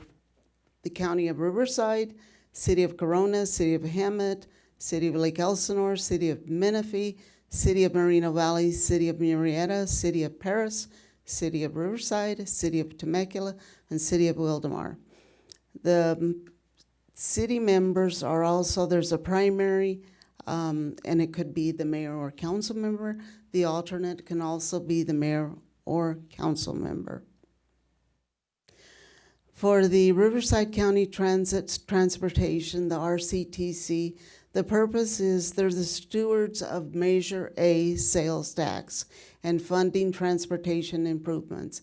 the County of Riverside, City of Corona, City of Hemet, City of Lake Elsinore, City of Menifee, City of Moreno Valley, City of Murrieta, City of Paris, City of Riverside, City of Temecula, and City of Wildemar. The city members are also, there's a primary, and it could be the mayor or council member. The alternate can also be the mayor or council member. For the Riverside County Transportation, the RCTC, the purpose is they're the stewards of Measure A sales tax and funding transportation improvements.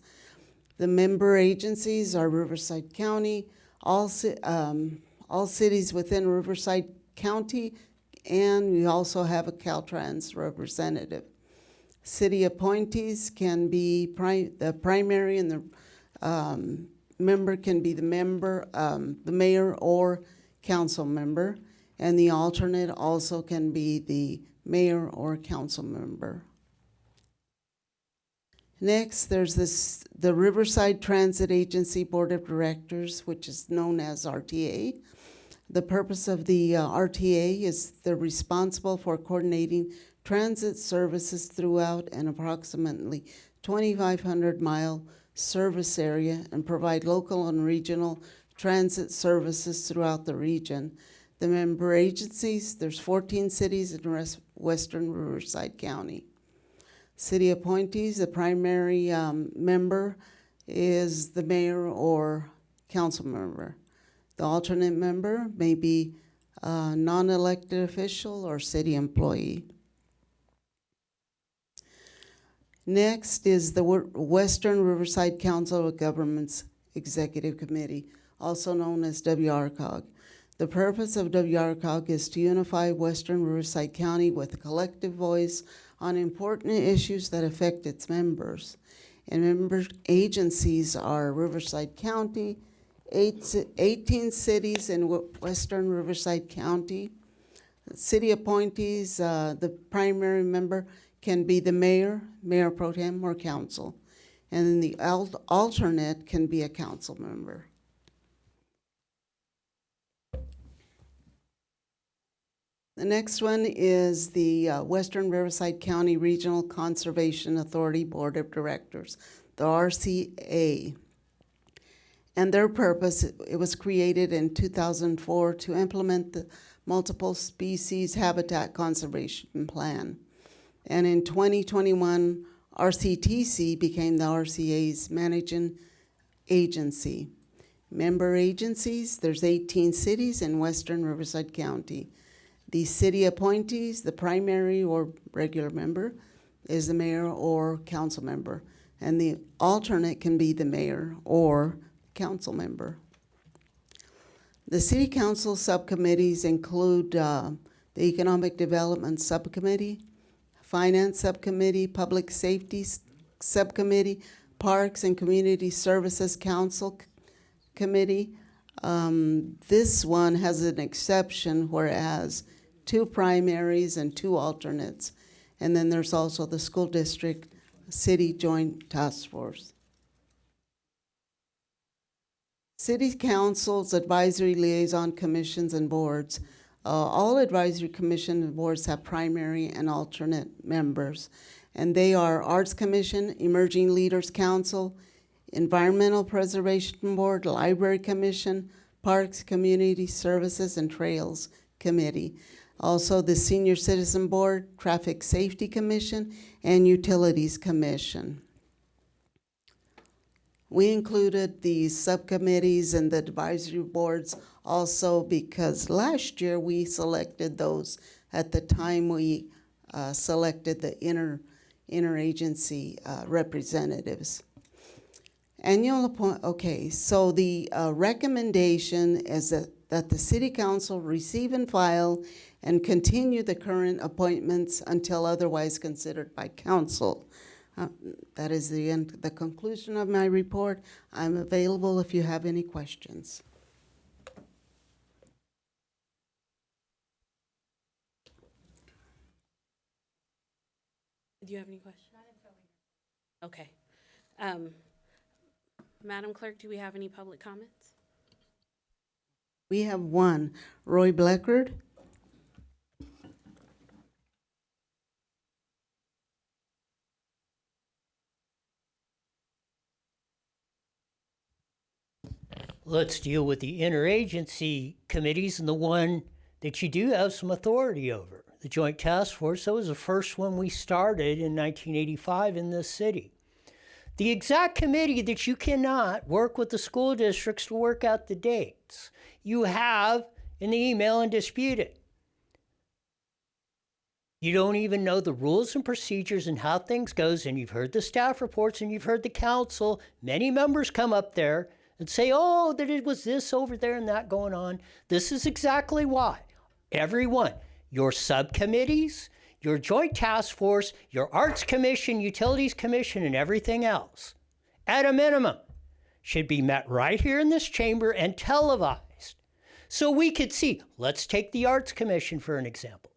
The member agencies are Riverside County, all cities within Riverside County, and we also have a Caltrans representative. City appointees can be the primary, and the member can be the mayor or council member, and the alternate also can be the mayor or council member. Next, there's the Riverside Transit Agency Board of Directors, which is known as RTA. The purpose of the RTA is they're responsible for coordinating transit services throughout an approximately 2,500-mile service area and provide local and regional transit services throughout the region. The member agencies, there's 14 cities in western Riverside County. City appointees, the primary member is the mayor or council member. The alternate member may be a non-elected official or city employee. Next is the Western Riverside Council of Governments Executive Committee, also known as WRCOG. The purpose of WRCOG is to unify Western Riverside County with a collective voice on important issues that affect its members. And member agencies are Riverside County, 18 cities in Western Riverside County. City appointees, the primary member can be the mayor, mayor pro tem, or council. And then the alternate can be a council member. The next one is the Western Riverside County Regional Conservation Authority Board of Directors, the RCA. And their purpose, it was created in 2004 to implement the Multiple Species Habitat Conservation Plan. And in 2021, RCTC became the RCA's managing agency. Member agencies, there's 18 cities in Western Riverside County. The city appointees, the primary or regular member, is the mayor or council member. And the alternate can be the mayor or council member. The city council subcommittees include the Economic Development Subcommittee, Finance Subcommittee, Public Safety Subcommittee, Parks and Community Services Council Committee. This one has an exception, whereas 2 primaries and 2 alternates. And then there's also the School District City Joint Task Force. City councils, advisory liaison commissions, and boards. All advisory commission and boards have primary and alternate members. And they are Arts Commission, Emerging Leaders Council, Environmental Preservation Board, Library Commission, Parks, Community Services, and Trails Committee. Also the Senior Citizen Board, Traffic Safety Commission, and Utilities Commission. We included the subcommittees and the advisory boards also because last year we selected those at the time we selected the interagency representatives. Annual appoint, okay, so the recommendation is that the city council receive and file and continue the current appointments until otherwise considered by council. That is the conclusion of my report. I'm available if you have any questions. Do you have any questions? Okay. Madam Clerk, do we have any public comments? We have one, Roy Bleckard. Let's deal with the interagency committees and the one that you do have some authority over. The Joint Task Force, that was the first one we started in 1985 in this city. The exact committee that you cannot work with the school districts to work out the dates, you have in the email and dispute it. You don't even know the rules and procedures and how things goes, and you've heard the staff reports and you've heard the council. Many members come up there and say, oh, that it was this over there and that going on. This is exactly why. Everyone, your subcommittees, your Joint Task Force, your Arts Commission, Utilities Commission, and everything else, at a minimum, should be met right here in this chamber and televised. So we could see, let's take the Arts Commission for an example.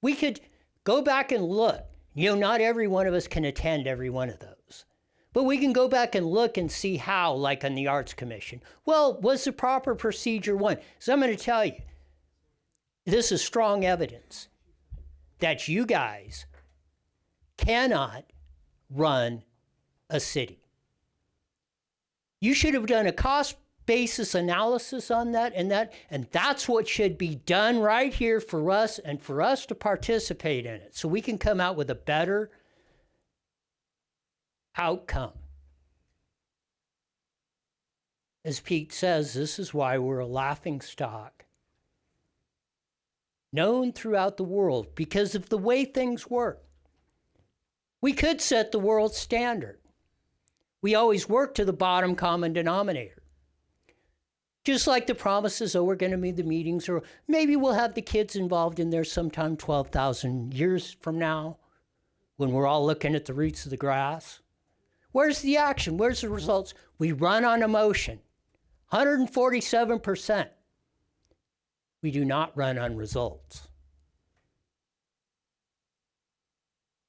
We could go back and look. You know, not every one of us can attend every one of those. But we can go back and look and see how, like on the Arts Commission. Well, was the proper procedure one? So I'm going to tell you, this is strong evidence that you guys cannot run a city. You should have done a cost basis analysis on that, and that's what should be done right here for us and for us to participate in it so we can come out with a better outcome. As Pete says, this is why we're a laughing stock, known throughout the world because of the way things work. We could set the world standard. We always work to the bottom common denominator. Just like the promises, oh, we're going to meet the meetings, or maybe we'll have the kids involved in there sometime 12,000 years from now when we're all looking at the roots of the grass. Where's the action? Where's the results? We run on emotion. 147%. We do not run on results.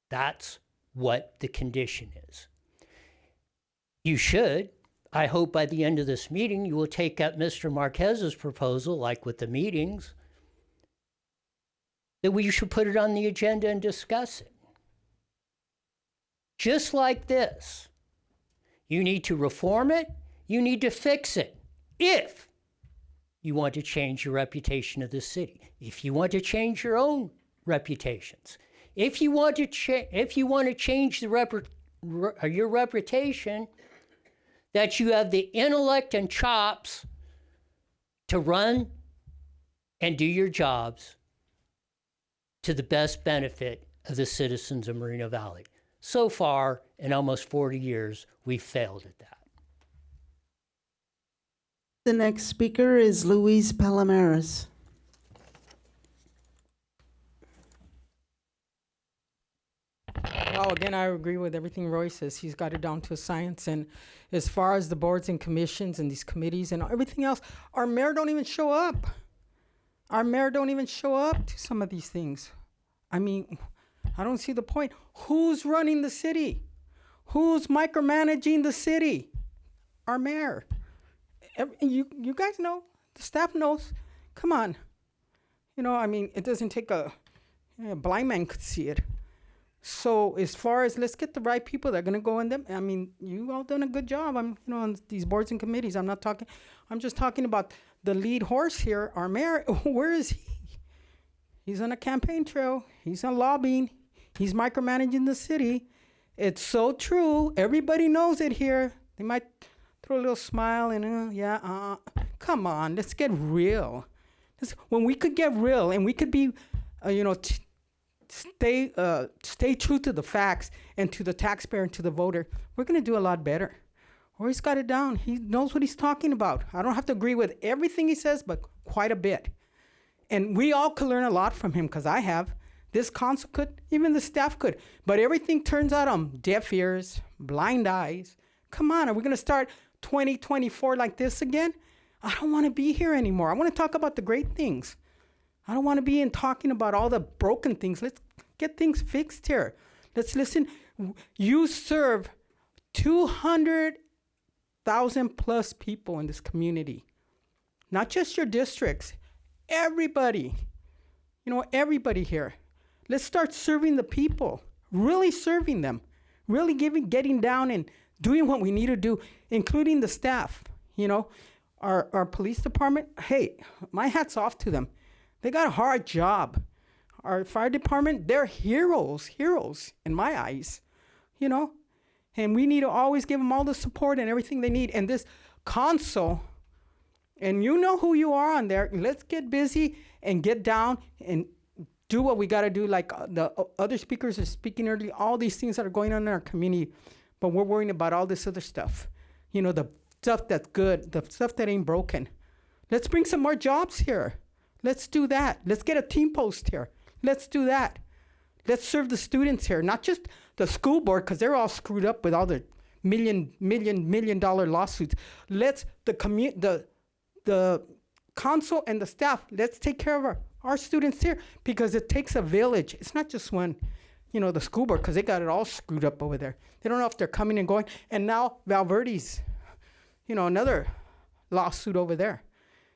That's what the condition is. You should, I hope by the end of this meeting, you will take up Mr. Marquez's proposal, like with the meetings, that we should put it on the agenda and discuss it. Just like this. You need to reform it. You need to fix it. If you want to change your reputation of the city. If you want to change your own reputations. If you want to change the your reputation, that you have the intellect and chops to run and do your jobs to the best benefit of the citizens of Moreno Valley. So far, in almost 40 years, we've failed at that. The next speaker is Luis Palomares. Well, again, I agree with everything Roy says. He's got it down to a science. And as far as the boards and commissions and these committees and everything else, our mayor don't even show up. Our mayor don't even show up to some of these things. I mean, I don't see the point. Who's running the city? Who's micromanaging the city? Our mayor. You guys know. The staff knows. Come on. You know, I mean, it doesn't take a blind man could see it. So as far as let's get the right people that are gonna go in them. I mean, you all done a good job. On these boards and committees. I'm just talking about the lead horse here, our mayor. Where is he? He's on a campaign trail. He's on lobbying. He's micromanaging the city. It's so true. Everybody knows it here. They might throw a little smile and, yeah, come on, let's get real. When we could get real and we could be, stay true to the facts and to the taxpayer and to the voter, we're going to do a lot better. Roy's got it down. He knows what he's talking about. I don't have to agree with everything he says, but quite a bit. And we all could learn a lot from him, because I have. This council could, even the staff could. But everything turns out on deaf ears, blind eyes. Come on, are we going to start 2024 like this again? I don't want to be here anymore. I want to talk about the great things. I don't want to be in talking about all the broken things. Let's get things fixed here. Let's listen. You serve 200,000 plus people in this community. Not just your districts. Everybody. Everybody here. Let's start serving the people. Really serving them. Really getting down and doing what we need to do, including the staff. Our police department, hey, my hat's off to them. They got a hard job. Our fire department, they're heroes in my eyes, and we need to always give them all the support and everything they need. And this council, and you know who you are on there, let's get busy and get down and do what we got to do, like the other speakers are speaking earlier, all these things that are going on in our community, but we're worrying about all this other stuff, the stuff that's good, the stuff that ain't broken. Let's bring some more jobs here. Let's do that. Let's get a team post here. Let's do that. Let's serve the students here, not just the school board, because they're all screwed up with all the million dollar lawsuits. Let's the council and the staff. Let's take care of our students here, because it takes a village. It's not just one, the school board, because they got it all screwed up over there. They don't know if they're coming and going. And now Valverde's, another lawsuit over there.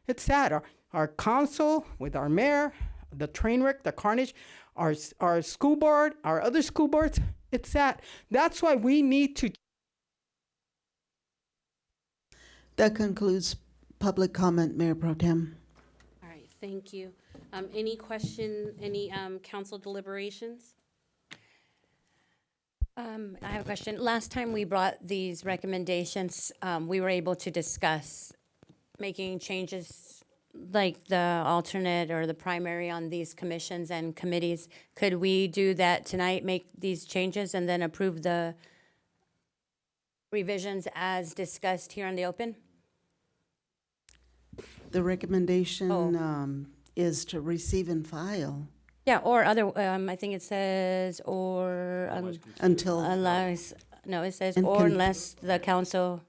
It's sad. Our council with our mayor, the train wreck, the carnage, our school board, our other school boards, it's sad. That's why we need to. That concludes public comment, Mayor Pro Tem. All right, thank you. Any council deliberations? I have a question. Last time we brought these recommendations, we were able to discuss making changes like the alternate or the primary on these commissions and committees. Could we do that tonight, make these changes, and then approve the revisions as discussed here in the open? The recommendation is to receive and file. Yeah, or other, I think it says, or. Unless, no, it says, or unless the council,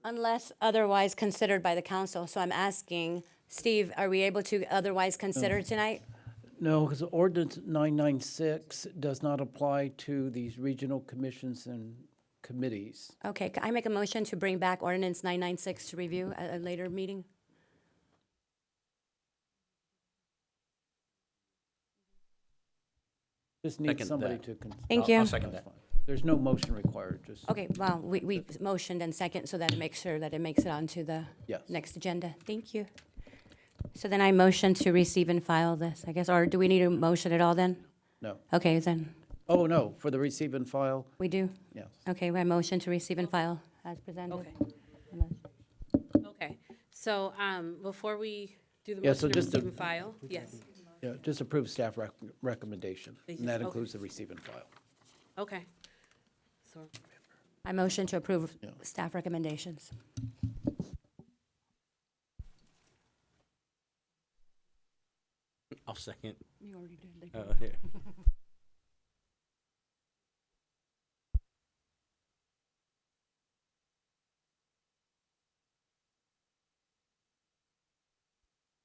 unless otherwise considered by the council. So I'm asking, Steve, are we able to otherwise consider tonight? No, because ordinance 996 does not apply to these regional commissions and committees. Okay, I make a motion to bring back ordinance 996 to review at a later meeting. Just need Second somebody that. to. Thank you. I'll second that. There's no motion required, just. Okay, well, we motioned and second, so that it makes sure that it makes it onto the Yes. next agenda. Thank you. So then I motion to receive and file this, I guess, or do we need a motion at all then? No. Okay, then, Oh, no, for the receive and file, we do? yes. Okay, my motion to receive and file as presented. Okay. Okay, so, before we do the Yeah, so motion to just to- receive and file, yes, Yeah, just approve staff recommendation, and that Okay. includes the receive and file. okay. So, I motion to approve staff recommendations. I'll second. You already did. Oh, yeah.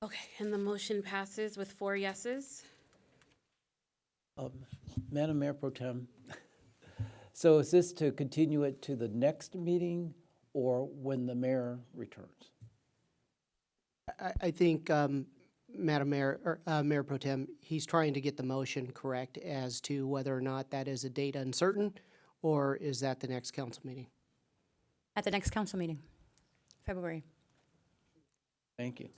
okay, and the motion passes with 4 yeses. Madam Mayor Pro Tem, so is this to continue it to the next meeting or when the mayor returns? I think, Madam Mayor, or Mayor Pro Tem, he's trying to get the motion correct as to whether or not that is a date uncertain, or is that the next council meeting? At the next council meeting, February. Thank you.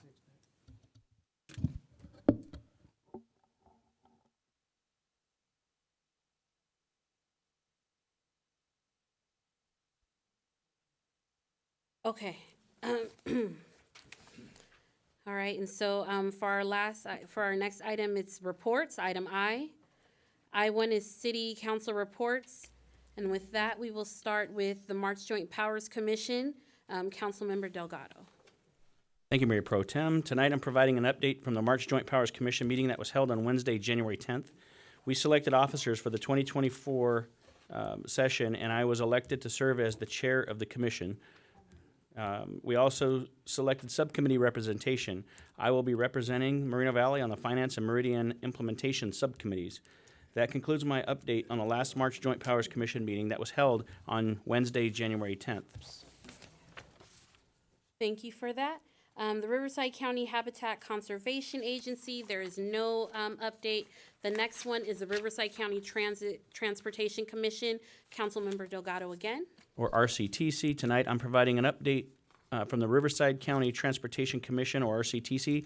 Okay. All right, and so for our next item, it's reports, item I. I1 is city council reports. And with that, we will start with the March Joint Powers Commission, Councilmember Delgado. Thank you, Mayor Pro Tem. Tonight, I'm providing an update from the March Joint Powers Commission meeting that was held on Wednesday, January 10th. We selected officers for the 2024 session, and I was elected to serve as the chair of the commission. We also selected subcommittee representation. I will be representing Moreno Valley on the Finance and Meridian Implementation subcommittees. That concludes my update on the last March Joint Powers Commission meeting that was held on Wednesday, January 10th. Thank you for that. The Riverside County Habitat Conservation Agency, there is no update. The next one is the Riverside County Transportation Commission, Councilmember Delgado again. Or RCTC. Tonight, I'm providing an update from the Riverside County Transportation Commission, or RCTC,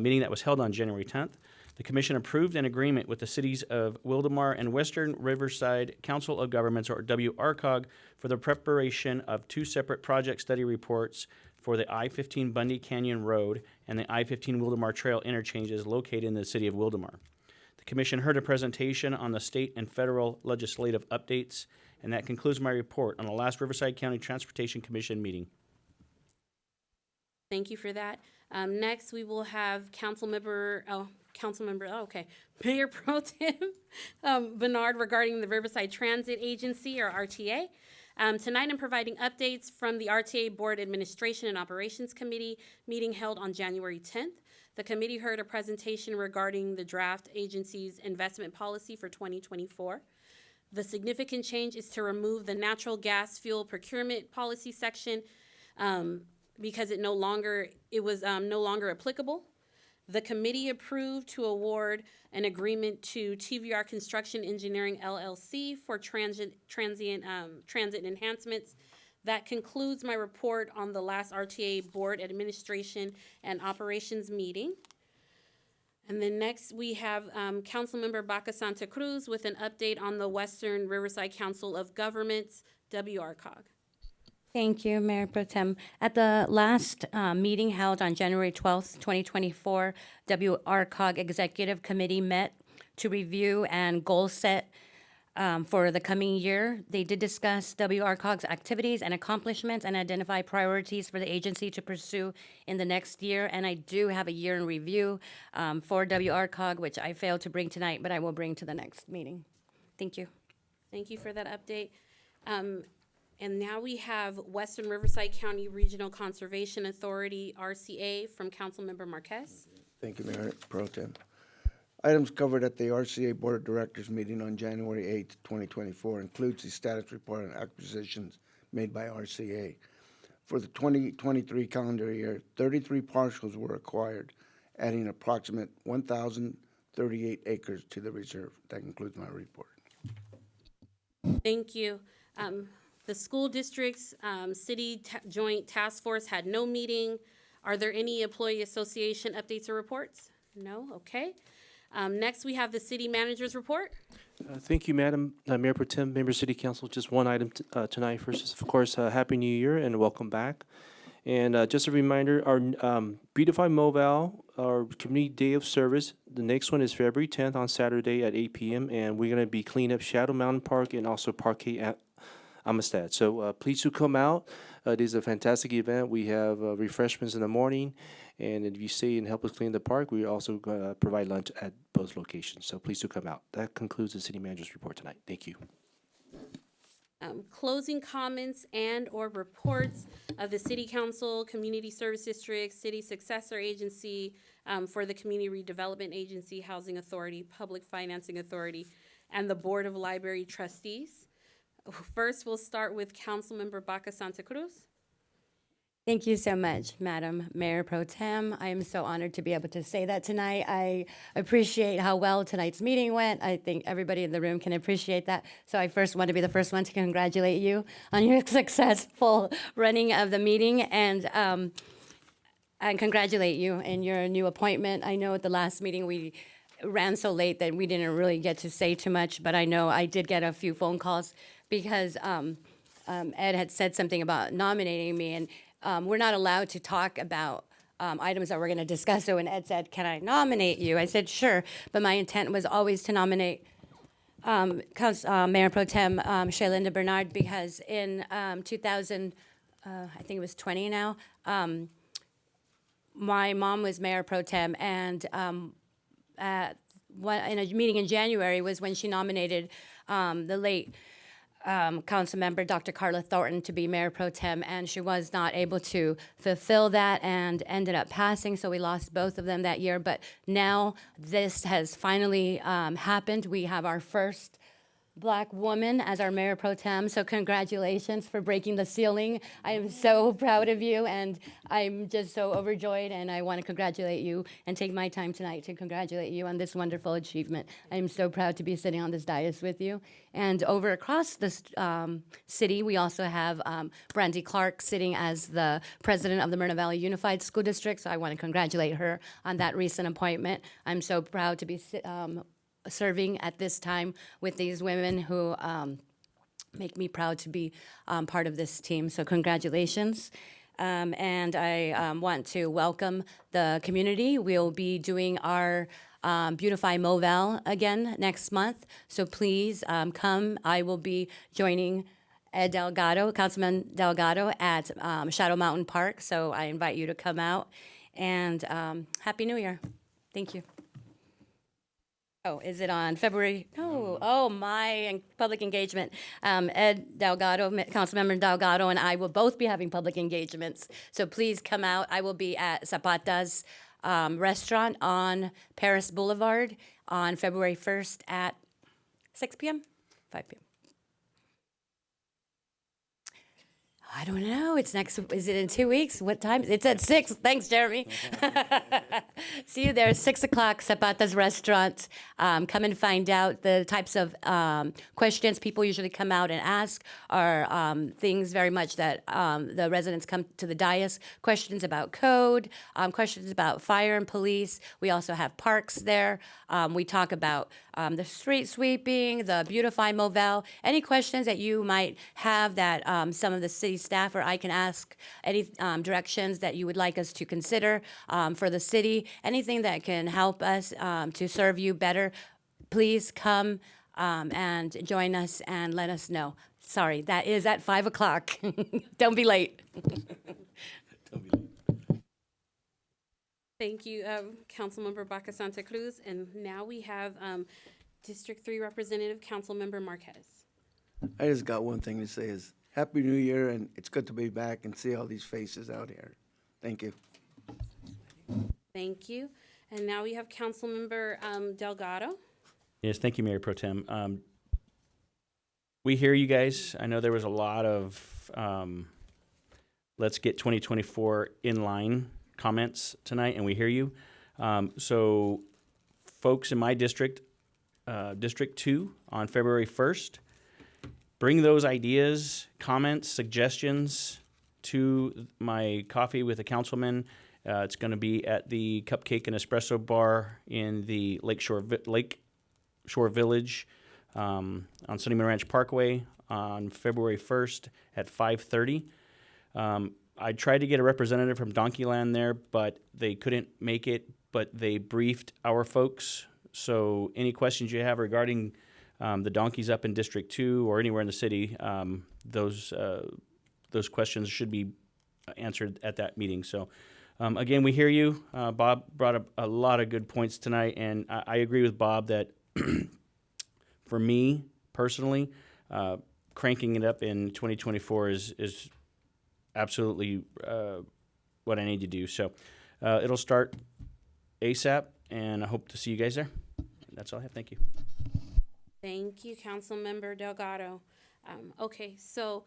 meeting that was held on January 10th. The commission approved an agreement with the cities of Wildemar and Western Riverside Council of Governments, or WRCOG, for the preparation of two separate project study reports for the I-15 Bundy Canyon Road and the I-15 Wildemar Trail interchanges located in the city of Wildemar. The commission heard a presentation on the state and federal legislative updates, and that concludes my report on the last Riverside County Transportation Commission meeting. Thank you for that. Next, we will have Mayor Pro Tem Bernard regarding the Riverside Transit Agency, or RTA. Tonight, I'm providing updates from the RTA Board Administration and Operations Committee meeting held on January 10th. The committee heard a presentation regarding the draft agency's investment policy for 2024. The significant change is to remove the natural gas fuel procurement policy section because it was no longer applicable. The committee approved to award an agreement to TVR Construction Engineering LLC for transit enhancements. That concludes my report on the last RTA Board Administration and Operations meeting. And then next, we have Councilmember Baca Santa Cruz with an update on the Western Riverside Council of Governments, WRCOG. Thank you, Mayor Pro Tem. At the last meeting held on January 12th, 2024, WRCOG Executive Committee met to review and goal set for the coming year. They did discuss WRCOG's activities and accomplishments and identify priorities for the agency to pursue in the next year. And I do have a year in review for WRCOG, which I failed to bring tonight, but I will bring to the next meeting. Thank you. Thank you for that update. And now we have Western Riverside County Regional Conservation Authority, RCA, from Councilmember Marquez. Thank you, Mayor Pro Tem. Items covered at the RCA Board of Directors meeting on January 8th, 2024 includes the status report on acquisitions made by RCA. For the 2023 calendar year, 33 parcels were acquired, adding approximate 1,038 acres to the reserve. That concludes my report. Thank you. The school district's joint task force had no meeting. Are there any employee association updates or reports? No? Okay. Next, we have the city manager's report. Thank you, Madam Mayor Pro Tem, Member City Council. Just one item tonight. First is, of course, Happy New Year and welcome back. And just a reminder, our Beautify Mobile, our Community Day of Service, the next one is February 10th on Saturday at 8 p.m. And we're going to be cleaning up Shadow Mountain Park and also Parquet at Amistad. So please do come out. It is a fantastic event. We have refreshments in the morning, and if you stay and help us clean the park, we also provide lunch at both locations. So please do come out. That concludes the city manager's report tonight. Thank you. Closing comments and or reports of the City Council, Community Service District, City Successor Agency for the Community Redevelopment Agency, Housing Authority, Public Financing Authority, and the Board of Library Trustees. First, we'll start with Councilmember Baca Santa Cruz. Thank you so much, Madam Mayor Pro Tem. I am so honored to be able to say that tonight. I appreciate how well tonight's meeting went. I think everybody in the room can appreciate that. So I first want to be the first one to congratulate you on your successful running of the meeting and congratulate you in your new appointment. I know at the last meeting we ran so late that we didn't really get to say too much, but I know I did get a few phone calls because Ed had said something about nominating me, and we're not allowed to talk about items that we're going to discuss. So when Ed said, "Can I nominate you?" I said, "Sure," but my intent was always to nominate Mayor Pro Tem Shaylinda Bernard, because in 2000, I think it was 20 now, my mom was Mayor Pro Tem, and in a meeting in January was when she nominated the late council member Dr. Carla Thornton to be Mayor Pro Tem, and she was not able to fulfill that and ended up passing, so we lost both of them that year. But now this has finally happened. We have our first Black woman as our Mayor Pro Tem, so congratulations for breaking the ceiling. I am so proud of you, and I'm just so overjoyed, and I want to congratulate you and take my time tonight to congratulate you on this wonderful achievement. I am so proud to be sitting on this dais with you. And over across this city, we also have Brandy Clark sitting as the president of the Moreno Valley Unified School District, so I want to congratulate her on that recent appointment. I'm so proud to be serving at this time with these women who make me proud to be part of this team. So congratulations. And I want to welcome the community. We'll be doing our Beautify Moval again next month. So please come. I will be joining Ed Delgado, Councilman Delgado, at Shadow Mountain Park. So I invite you to come out. And Happy New Year. Thank you. Oh, is it on February? No. Oh, my public engagement. Ed Delgado, Councilmember Delgado, and I will both be having public engagements. So please come out. I will be at Zapata's restaurant on Paris Boulevard on February 1st at 6 p.m., 5 p.m. I don't know. It's next. Is it in 2 weeks? What time? It's at 6. Thanks, Jeremy. See you there. 6 o'clock, Zapata's restaurant. Come and find out. The types of questions people usually come out and ask are things very much that the residents come to the dais. Questions about code, questions about fire and police. We also have parks there. We talk about the street sweeping, the Beautify Moval. Any questions that you might have that some of the city staff or I can ask, any directions that you would like us to consider for the city, anything that can help us to serve you better, please come and join us and let us know. Sorry, that is at 5 o'clock. Don't be late. Thank you, Councilmember Baca Santa Cruz. And now we have District 3 Representative Councilmember Marquez. I just got one thing to say is Happy New Year, and it's good to be back and see all these faces out here. Thank you. Thank you. And now we have Councilmember Delgado. Yes, thank you, Mayor Pro Tem. We hear you guys. I know there was a lot of let's get 2024 in line comments tonight, and we hear you. So folks in my district, District 2, on February 1st, bring those ideas, comments, suggestions to my Coffee with a Councilman. It's going to be at the Cupcake and Espresso Bar in the Lakeshore Village on Sunnyman Ranch Parkway on February 1st at 5:30. I tried to get a representative from Donkeyland there, but they couldn't make it, but they briefed our folks. So any questions you have regarding the donkeys up in District 2 or anywhere in the city, those questions should be answered at that meeting. So again, we hear you. Bob brought up a lot of good points tonight, and I agree with Bob that for me personally, cranking it up in 2024 is absolutely what I need to do. So it'll start ASAP, and I hope to see you guys there. That's all I have. Thank you. Thank you, Councilmember Delgado. Okay, so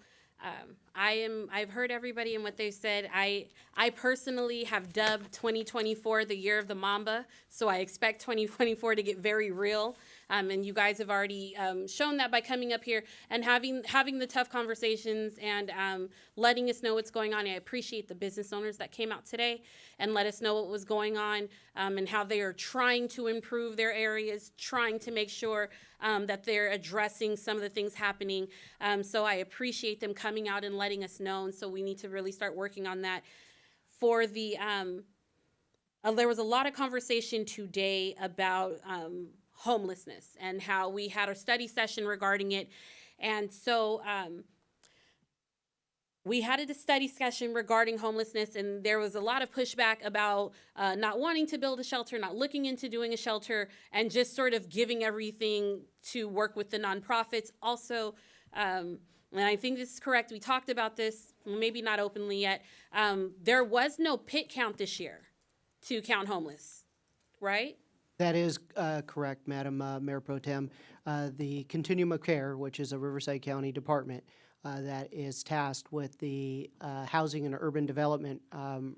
I've heard everybody and what they said. I personally have dubbed 2024 the year of the Mamba, so I expect 2024 to get very real. And you guys have already shown that by coming up here and having the tough conversations and letting us know what's going on. I appreciate the business owners that came out today and let us know what was going on and how they are trying to improve their areas, trying to make sure that they're addressing some of the things happening. So I appreciate them coming out and letting us know. And so we need to really start working on that. For the, there was a lot of conversation today about homelessness and how we had a study session regarding it. And so we had a study session regarding homelessness, and there was a lot of pushback about not wanting to build a shelter, not looking into doing a shelter, and just sort of giving everything to work with the nonprofits. Also, and I think this is correct, we talked about this, maybe not openly yet, there was no pit count this year to count homeless, right? That is correct, Madam Mayor Pro Tem. The Continuum of Care, which is a Riverside County department that is tasked with the housing and urban development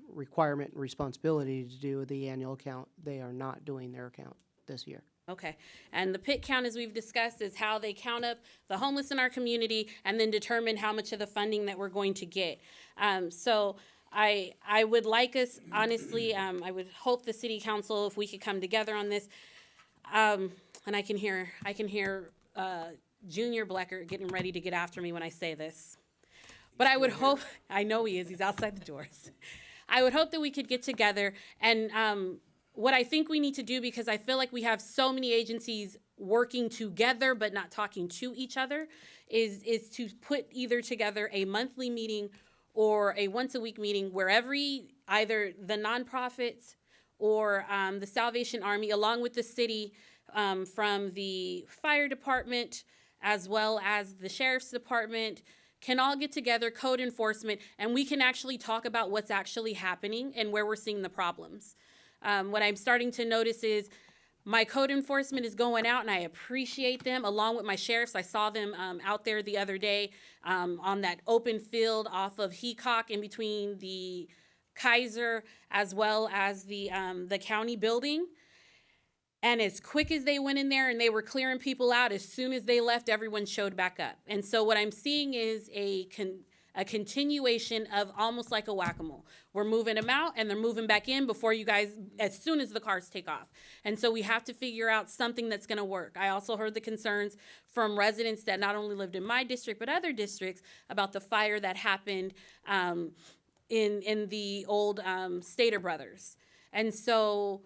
requirement and responsibility to do the annual count, they are not doing their count this year. Okay, and the pit count, as we've discussed, is how they count up the homeless in our community and then determine how much of the funding that we're going to get. So I would like us, honestly, I would hope the city council, if we could come together on this. And I can hear Junior Blecker getting ready to get after me when I say this. But I would hope, I know he is, he's outside the doors. I would hope that we could get together and what I think we need to do, because I feel like we have so many agencies working together but not talking to each other, is to put either together a monthly meeting or a once-a-week meeting where either the nonprofits or the Salvation Army, along with the city, from the fire department as well as the sheriff's department, can all get together, code enforcement, and we can actually talk about what's actually happening and where we're seeing the problems. What I'm starting to notice is my code enforcement is going out, and I appreciate them, along with my sheriffs. I saw them out there the other day on that open field off of Heacock in between the Kaiser as well as the county building. And as quick as they went in there and they were clearing people out, as soon as they left, everyone showed back up. And so what I'm seeing is a continuation of almost like a whack-a-mole. We're moving them out and they're moving back in before you guys, as soon as the cars take off. And so we have to figure out something that's gonna work. I also heard the concerns from residents that not only lived in my district, but other districts about the fire that happened in the old Stater Brothers. And so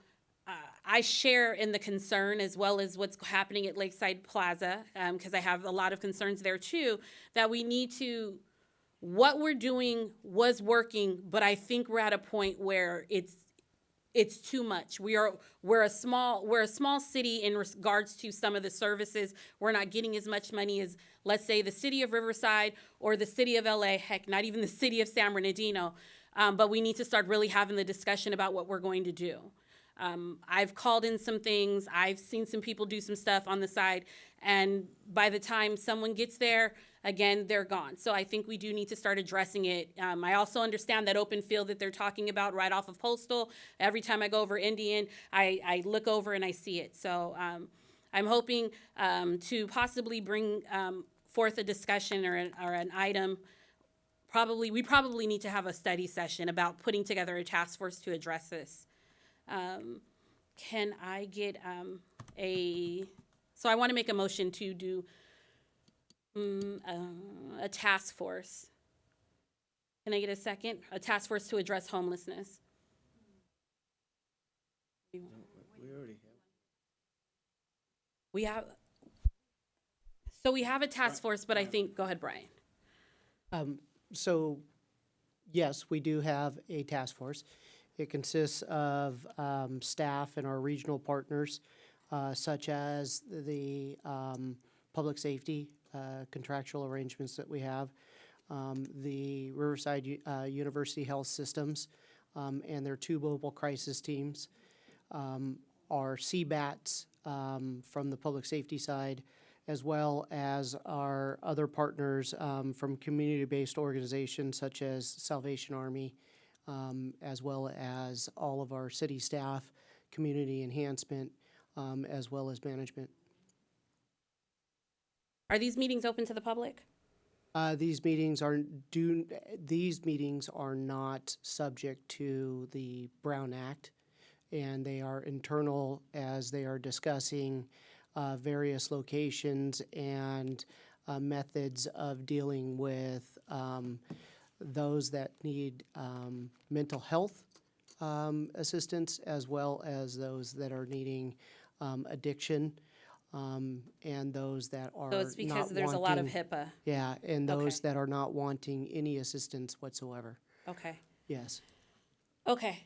I share in the concern as well as what's happening at Lakeside Plaza, because I have a lot of concerns there too, that we need to, what we're doing was working, but I think we're at a point where it's too much. We're a small city in regards to some of the services. We're not getting as much money as, let's say, the city of Riverside or the city of LA, heck, not even the city of San Bernardino. But we need to start really having the discussion about what we're going to do. I've called in some things. I've seen some people do some stuff on the side. And by the time someone gets there, again, they're gone. So I think we do need to start addressing it. I also understand that open field that they're talking about right off of Postal. Every time I go over Indian, I look over and I see it. So I'm hoping to possibly bring forth a discussion or an item. We probably need to have a study session about putting together a task force to address this. Can I get so I want to make a motion to do a task force. Can I get a second? A task force to address homelessness. We already have. We have a task force, but I think, go ahead, Brian. So, yes, we do have a task force. It consists of staff and our regional partners, such as the public safety contractual arrangements that we have, the Riverside University Health Systems, and their two mobile crisis teams, our CBATs from the public safety side, as well as our other partners from community-based organizations such as Salvation Army, as well as all of our city staff, community enhancement, as well as management. Are these meetings open to the public? These meetings are not subject to the Brown Act, and they are internal as they are discussing various locations and methods of dealing with those that need mental health assistance, as well as those that are needing addiction. And those that are So it's because not there's a lot of wanting- HIPAA. Yeah, and those Okay. that are not wanting any assistance whatsoever. Okay. Yes. Okay.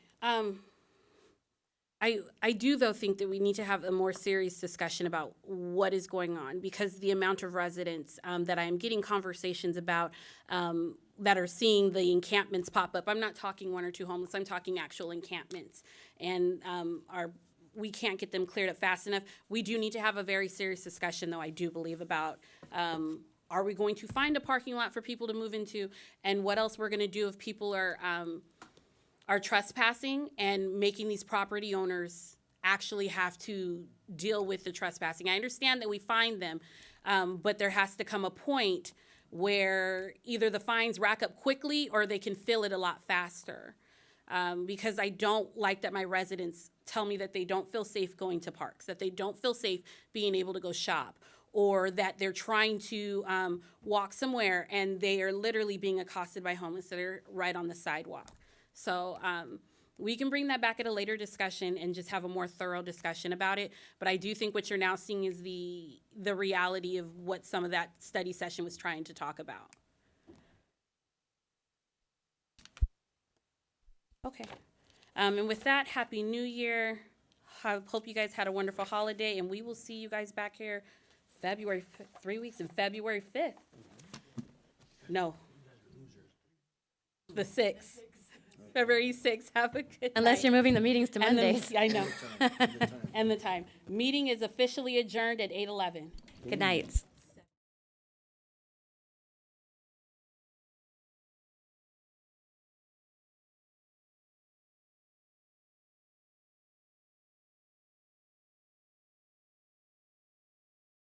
I do though think that we need to have a more serious discussion about what is going on, because the amount of residents that I am getting conversations about that are seeing the encampments pop up. I'm not talking one or two homeless. I'm talking actual encampments, and we can't get them cleared up fast enough. We do need to have a very serious discussion, though, I do believe, about are we going to find a parking lot for people to move into, and what else we're going to do if people are trespassing and making these property owners actually have to deal with the trespassing. I understand that we fine them, but there has to come a point where either the fines rack up quickly or they can fill it a lot faster. Because I don't like that my residents tell me that they don't feel safe going to parks, that they don't feel safe being able to go shop, or that they're trying to walk somewhere and they are literally being accosted by homeless that are right on the sidewalk. So we can bring that back at a later discussion and just have a more thorough discussion about it. But I do think what you're now seeing is the reality of what some of that study session was trying to talk about. Okay. And with that, Happy New Year. I hope you guys had a wonderful holiday, and we will see you guys back here 3 weeks in February 5th. No. The 6th. February 6th. Have a good Unless night. you're moving the meetings to And the- Mondays. I know. And the time. Meeting is officially adjourned at 8:11. Good night.